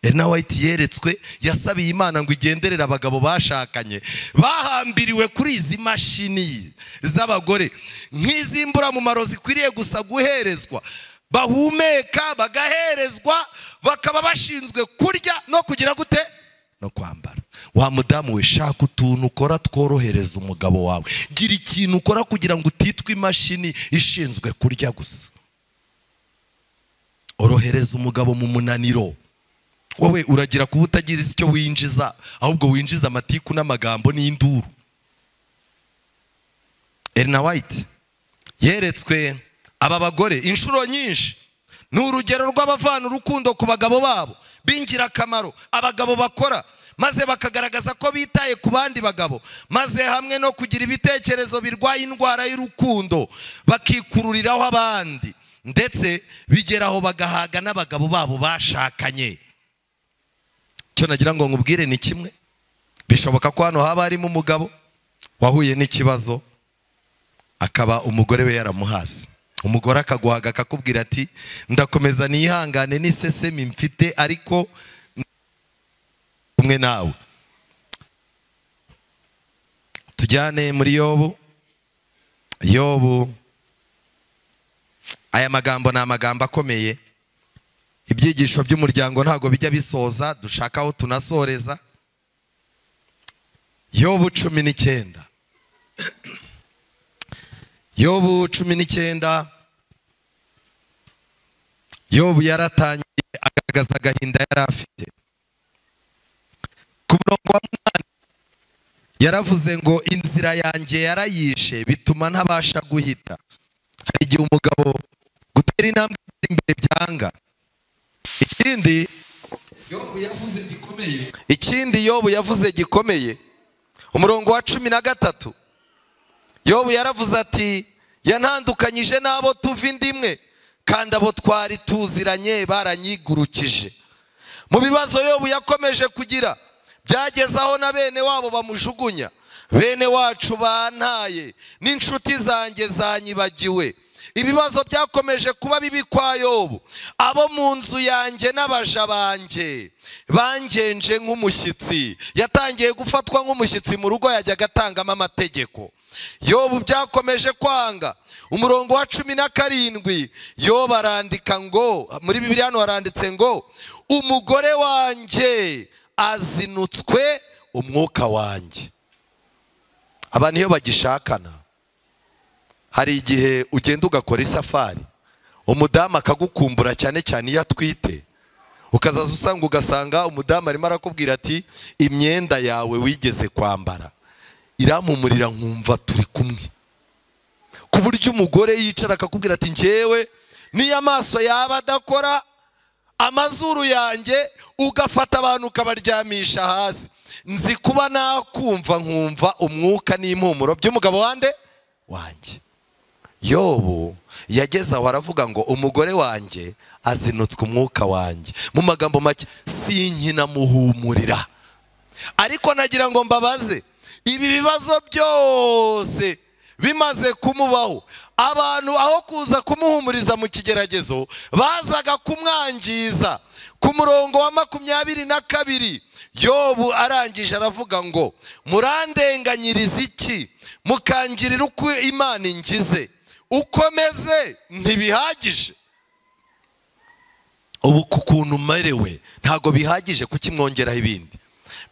Ellen White yeretswe, yasabiye Imana ngo igenderere abagabo bashakanye bahambiriwe kuri izi mashini z'abagore nk'izimbura mu maro, zikwiriye gusa guherezwa, bahumeka, bagaherezwa, bakaba bashinzwe kurya no kugira gute no kwambara. Wa mudamu we, shaka utuntu ukora tworohereza umugabo wawe, gira ikintu ukora kugira ngo utitwe imashini ishinzwe kurya gusa. Orohereza umugabo mu munaniro. Wowe uragira kuba utagira icyo winjiza, ahubwo winjiza amatiku n'amagambo n'induru. Ellen White yeretswe aba bagore inshuro nyinshi, ni urugero rw'abavana urukundo ku bagabo babo bingira akamaro, abagabo bakora maze bakagaragaza ko bitaye ku bandi bagabo, maze hamwe no kugira ibitekerezo birwaye indwara y'urukundo bakikururiraho abandi, ndetse bigeraho bagahaga n'abagabo babo bashakanye. Cyo nagira ngo nkubwire ni kimwe, bishoboka ko hano haba harimo umugabo wahuye n'ikibazo akaba umugore we yaramuhase. Umugore akaguhaga akakubwira ati ndakomeza nihangane n'isesemi mfite, ariko kumwe nawe. Tujyane muri Yobu. Aya magambo ni amagambo akomeye. Ibyigisho by'umuryango ntago bijya bisoza, dushaka aho tunasoreza. Yobu 19. Yobu 19. Yobu yaratangiye agaragaza agahinda yari afite. Ku murongo wa 8 yaravuze ngo inzira yanjye yarayishe bituma ntabasha guhita. Hari igihe umugabo gutera intambwe imbere byanga. Ikindi Yobu yavuze gikomeye, umurongo wa 13, Yobu yaravuze ati yantandukanyije n'abo tuva indimwe, kandi abo twari tuziranye baranyigurukije. Mu bibazo Yobu yakomeje kugira, byageze aho na bene wabo bamujugunya. Bene wacu bantaye n'inshuti zanjye zanyibagiwe. Ibibazo byakomeje kuba bibi kwa Yobu. Abo mu nzu yanjye n'abaja banjye bangenje nk'umushyitsi. Yatangiye gufatwa nk'umushyitsi mu rugo, yajyaga atangamo amategeko. Yobu byakomeje kwanga. Umurongo wa 17 Yobu arandika ngo, muri Bibiliya hano haranditse ngo umugore wanjye azinutswe umwuka wanjye. Abantu iyo bagishakana, hari igihe ugenda ugakora isafari, umudamu akagukumbura cyane cyane iyo atwite, ukazaza usanga ugasanga umudamu arimo arakubwira ati imyenda yawe wigeze kwambara iramumurira nkumva turi kumwe. Ku buryo umugore yicara akakubwira ati njyewe niyo amaso yaba adakora, amazuru yanjye ugafata abantu ukabaryamisha hasi, nzi kuba nakumva nkumva umwuka n'impumuro by'umugabo wanjye. Yobu yageze aho aravuga ngo umugore wanjye azinutswe umwuka wanjye. Mu magambo make, sinkina muhumurira. Ariko nagira ngo mbabaze, ibi bibazo byose bimaze kumubaho, abantu aho kuza kumuhumuriza mu kigeragezo bazaga kumwangiza. Ku murongo wa 22 Yobu arangije aravuga ngo murandenganyiriza iki mukangirira uko Imana ingize, ukomeze ntibihagije? Ubu kukuntu merewe ntago bihagije, kukimwongeraho ibindi.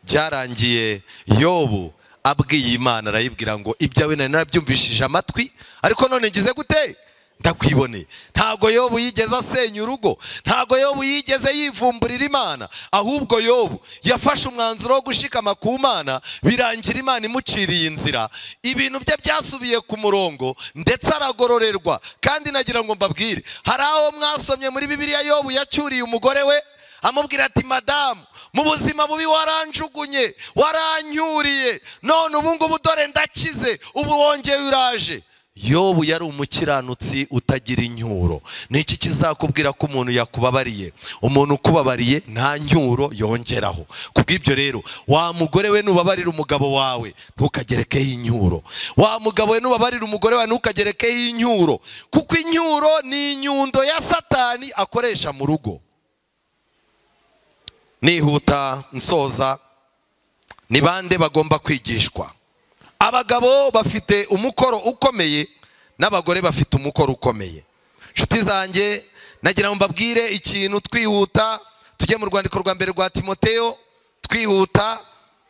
Byarangiye Yobu abwiye Imana, arayibwira ngo ibyawe nari nabyumvishije amatwi, ariko none ngize gute? Ndakwiboneye. Ntago Yobu yigeze asenya urugo, ntago Yobu yigeze yivumburira Imana, ahubwo Yobu yafashe umwanzuro wo gushikama ku Mana, birangira Imana imuciriye inzira, ibintu bye byasubiye ku murongo ndetse aragororerwa. Kandi nagira ngo mbabwire, hari aho mwasomye muri Bibiliya Yobu yacyuriye umugore we, amubwira ati madamu, mu buzima bubi waranjugunye, waranyuriye, none ubu ngubu dore ndakize, ubu wongeye uraje. Yobu yari umukiranutsi utagira incyuro. Niki kizakubwira ko umuntu yakubabariye? Umuntu ukubabariye nta ncyuro yongeraho. Kubw'ibyo rero, wa mugore we nubabarira umugabo wawe ntukagerekeho incyuro, wa mugabo we nubabarira umugore wawe ntukagerekeho incyuro, kuko incyuro ni inyundo ya Satani akoresha mu rugo. Nihuta nsoza, ni bande bagomba kwigishwa? Abagabo bafite umukoro ukomeye n'abagore bafite umukoro ukomeye. Nshuti zanjye, nagira ngo mbabwire ikintu twihuta, tujye mu rwandiko rwa mbere rwa Timoteyo twihuta.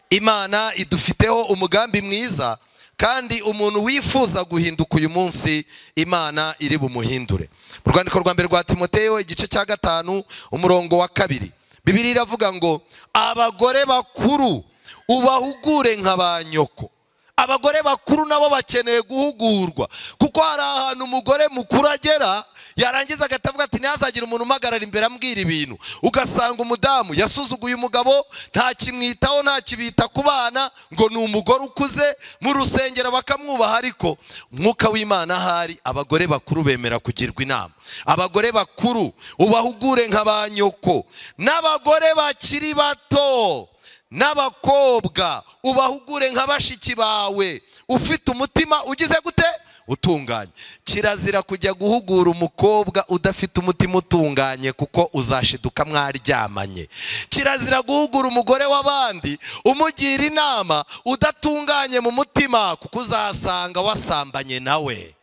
Imana idufiteho umugambi mwiza, kandi umuntu wifuza guhinduka uyu munsi Imana iri bumuhindure. Mu rwandiko rwa mbere rwa Timoteyo igice cya 5 umurongo wa 2, Bibiliya iravuga ngo abagore bakuru ubahugure nk'abanyoko. Abagore bakuru nabo bakeneye guhugurwa, kuko hari ahantu umugore mukuru agera yarangiza agatavuga ati ntihazagira umuntu umpagarara imbere ambwira ibintu. Ugasanga umudamu yasuzuguye umugabo, nta kimwitaho, nta kibita ku bana, ngo ni umugore ukuze, mu rusengero bakamwubaha, ariko Mwuka w'Imana ahari abagore bakuru bemera kugirwa inama. Abagore bakuru ubahugure nk'abanyoko, n'abagore bakiri bato n'abakobwa ubahugure nk'abashiki bawe, ufite umutima ugize gute? Utunganye. Kirazira kujya guhugura umukobwa udafite umutima utunganye, kuko uzashiduka mwaryamanye. Kirazira guhugura umugore w'abandi umugira inama udatunganye mu mutima, kuko uzasanga wasambanye nawe.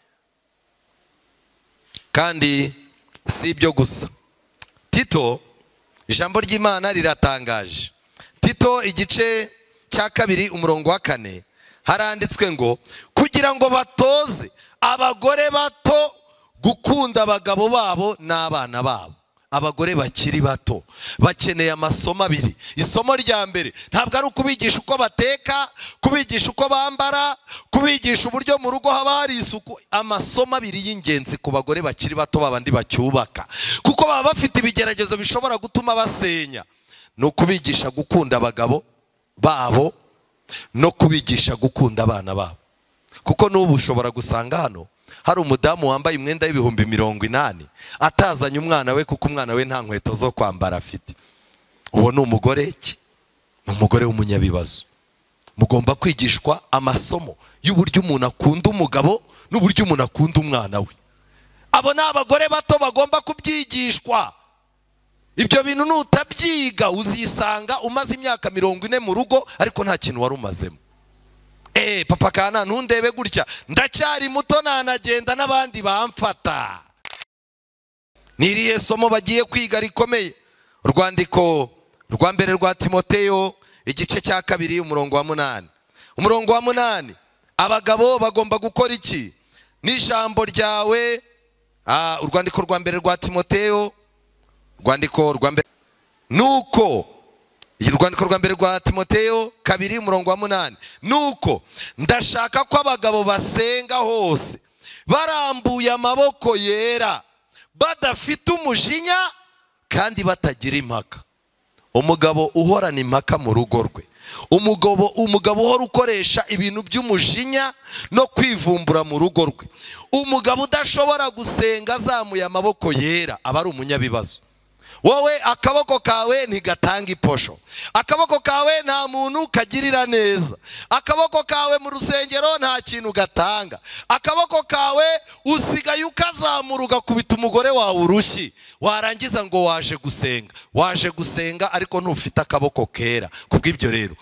Kandi si ibyo gusa, Tito, ijambo ry'Imana riratangaje. Tito igice cya 2 umurongo wa 4 haranditswe ngo kugira ngo batoze abagore bato gukunda abagabo babo n'abana babo. Abagore bakiri bato bakeneye amasomo abiri. Isomo rya mbere ntabwo ari ukubigisha uko bateka, kubigisha uko bambara, kubigisha uburyo mu rugo haba hari isuku. Amasomo abiri y'ingenzi ku bagore bakiri bato babandi bacyubaka, kuko baba bafite ibigeragezo bishobora gutuma basenya. No kubigisha gukunda abagabo babo, no kubigisha gukunda abana babo. Kuko n'ubu ushobora gusanga hano hari umudamu wambaye imwenda y'ibihumbi 80 atazanye umwana we, kuko umwana we nta nkweto zo kwambara afite. Uwo ni umugore ki? Ni umugore w'umunyabibazo. Mugomba kwigishwa amasomo y'uburyo umuntu akunda umugabo n'uburyo umuntu akunda umwana we. Abo ni abagore bato bagomba kubyigishwa. Ibyo bintu nutabyiga uzisanga umaze imyaka 40 mu rugo, ariko nta kintu wari umazemo. Papa kana ntundebe gutya, ndacyari muto nanagenda n'abandi bamfata. Niriye somo bagiye kwiga rikomeye. Urwandiko rwa mbere rwa Timoteyo igice cya 2 umurongo wa 8. Umurongo wa 8, abagabo bagomba gukora iki? N'ijambo ryawe. Urwandiko rwa mbere rwa Timoteyo, urwandiko rwa mbere nuko, urwandiko rwa mbere rwa Timoteyo 2 umurongo wa 8, nuko ndashaka ko abagabo basenga hose barambuye amaboko yera, badafite umujinya kandi batagira impaka. Umugabo uhorana impaka mu rugo rwe, umugabo uhora ukoresha ibintu by'umujinya no kwivumbura mu rugo rwe, umugabo udashobora gusenga azamuye amaboko yera, aba ari umunyabibazo. wowe akaboko kawe ntigatanga iposho, akaboko kawe nta muntu kagirira neza, akaboko kawe mu rusengero nta kintu gatanga, akaboko kawe usigaye ukazamura ugakubita umugore wawe urushyi, warangiza ngo waje gusenga ariko ntufite akaboko kera. Kubw'ibyo rero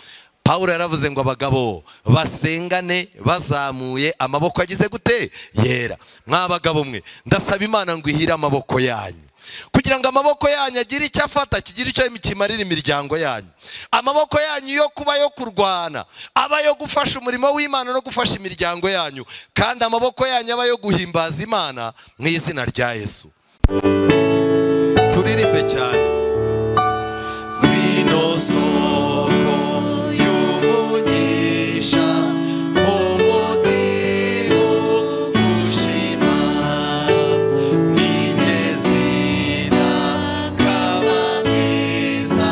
Pawulo yaravuze ngo abagabo basengane bazamuye amaboko agize gute? Yera. Mwabagabo mwe ndasaba Imana ngo ihire amaboko yanyu, kugira ngo amaboko yanyu agire icyo afata, kigira icyo kimarira imiryango yanyu. Amaboko yanyu yo kuba yo kurwana, aba yo gufasha umurimo w'Imana no gufasha imiryango yanyu, kandi amaboko yanyu aba yo guhimbaza Imana mu izina rya Yesu. Turirimbe cyane. Ngwino soko y'umugisha umutima gushima migezira kaba mwiza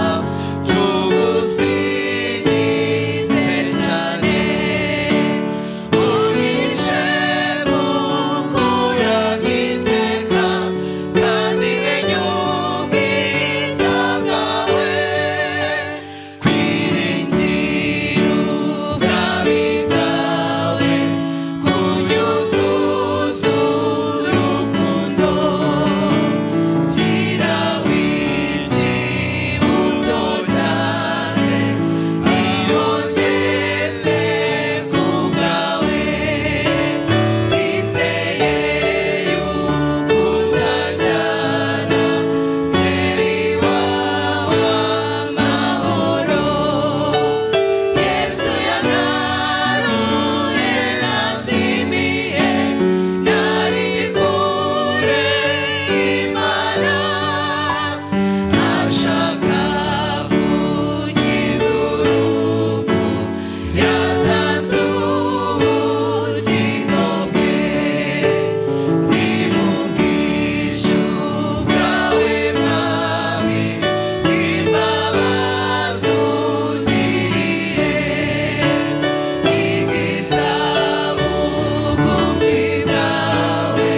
tugusingize cyane unyishe mukura miteka kandi wenyumiza bwawe kwiringira ubwami bwawe kunyuzuza urukundo kiraho icyibutso cyanjye iyo ngeze ku bwawe nizeye yuko uzajyana ngera iwawe amahoro. Yesu yanaruye nazimiye nari kure Imana ashaka kunkiza urupfu yatanze ubugingo bwe ndi mu bwishyu bwawe mwami bw'imbabazi ungiriye nigiza bugufi bwawe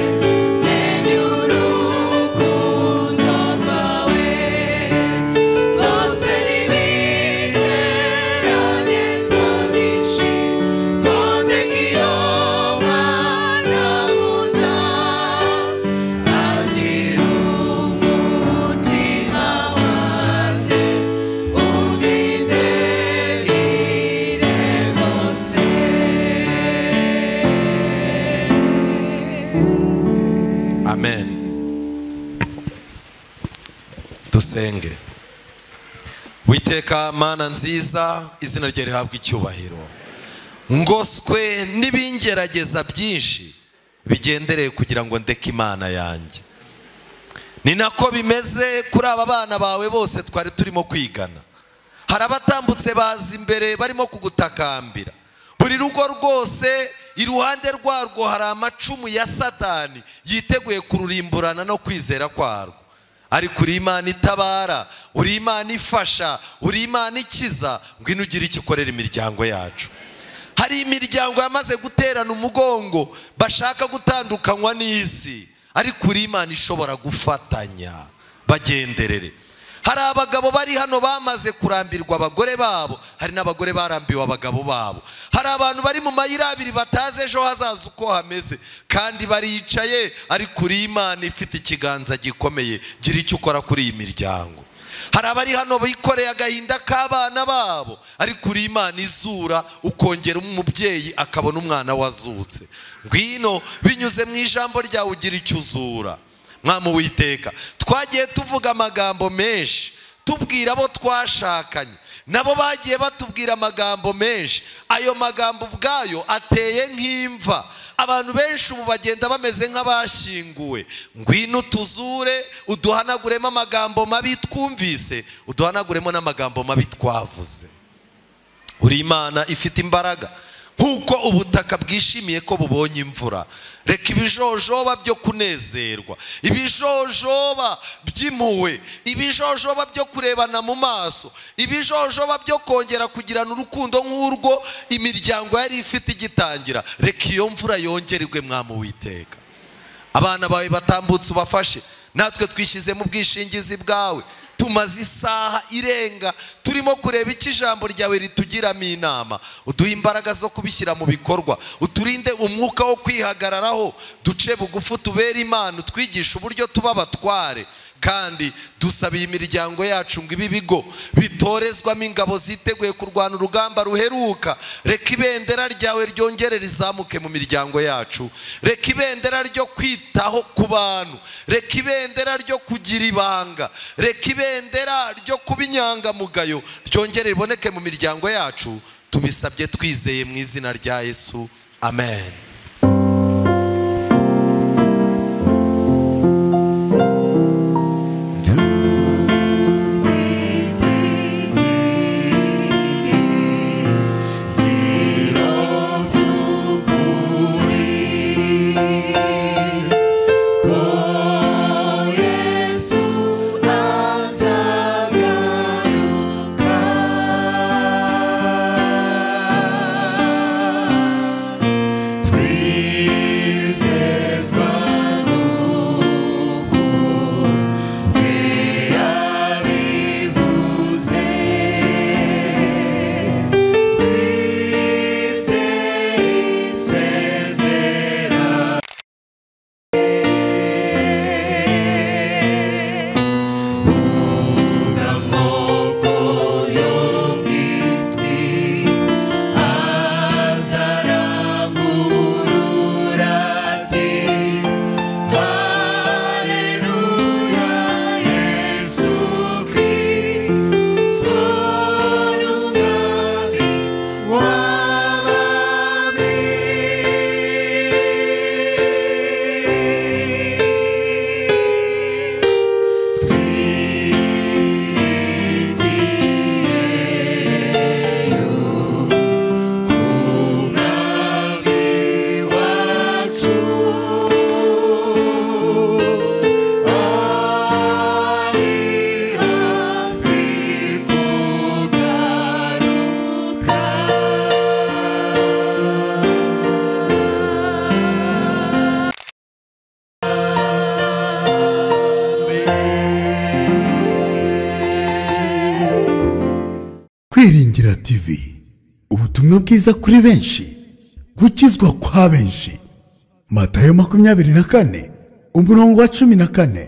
menye urukundo rwawe ngozwe n'ibigeragezo byinshi ngondeka iyo Mana nkunda ashyira umutima wanjye undindehire rwose. Amen. Dusenge. Witeka Mana nziza, izina rye rihabwa icyubahiro. Ngoswe n'ibingerageza byinshi bigendereye kugira ngo ndeke Imana yanjye. Ni nako bimeze kuri aba bana bawe bose twari turimo kwigana. Hari abatambutse baza imbere barimo kugutakambira. Buri rugo rwose iruhande rwarwo hari amacumu ya Satani yiteguye kururimburana no kwizera kwarwo. Ariko uri Imana itabara, uri Imana ifasha, uri Imana ikiza, ngwino ugire icyo ukorera imiryango yacu. Hari imiryango yamaze guterana umugongo bashaka gutandukanywa n'isi, ariko uri Imana ishobora gufatanya, bagenderere. Hari abagabo bari hano bamaze kurambirwa abagore babo, hari n'abagore barambiwe abagabo babo. Hari abantu bari mu mayira abiri batazi ejo hazaza uko hameze, kandi baricaye, ariko uri Imana ifite ikiganza gikomeye, gira icyo ukora kuri iyi miryango. Hari abari hano bikoreye agahinda k'abana babo, ariko uri Imana izura ukongera umubyeyi akabona umwana wazutse. Ngwino binyuze mu ijambo ryawe ugira icyo uzura. Mwami Uwiteka, twagiye tuvuga amagambo menshi tubwira abo twashakanye, nabo bagiye batubwira amagambo menshi. Ayo magambo ubwayo ateye nk'imva. Abantu benshi ubu bagenda bameze nk'abashyinguwe. Ngwino tuzure, uduhanaguremo amagambo mabi twumvise, uduhanaguremo n'amagambo mabi twavuze. Uri Imana ifite imbaraga, nk'uko ubutaka bwishimiye ko bubonye imvura. Reka ibijojoba byo kunezerwa, ibijojoba by'impuhwe, ibijojoba byo kurebana mu maso, ibijojoba byo kongera kugirana urukundo nk'urwo imiryango yari ifite igitangira, reka iyo mvura yongererwe Mwami Uwiteka. Abana bawe batambutse ubafashe, natwe twishyize mu bwishingizi bwawe. Tumaze isaha irenga turimo kureba iki ijambo ryawe ritugiramo inama. Uduhe imbaraga zo kubishyira mu bikorwa, uturinde umwuka wo kwihagararaho, duce bugufi tubere Imana, utwigisha uburyo tuba abatware. Kandi dusabiye imiryango yacu ngo ibi bigo bitorezwamo ingabo ziteguye kurwana urugamba ruheruka. Reka ibendera ryawe ryongere rizamuke mu miryango yacu. Reka ibendera ryo kwitaho ku bantu, reka ibendera ryo kugira ibanga, reka ibendera ryo kuba inyangamugayo ryongere riboneke mu miryango yacu. Tubisabye twizeye mu izina rya Yesu, amen. Kwiringira TV, ubutumwa bwiza kuri benshi, gukizwa kwa benshi. Matayo 24 umurongo wa 14.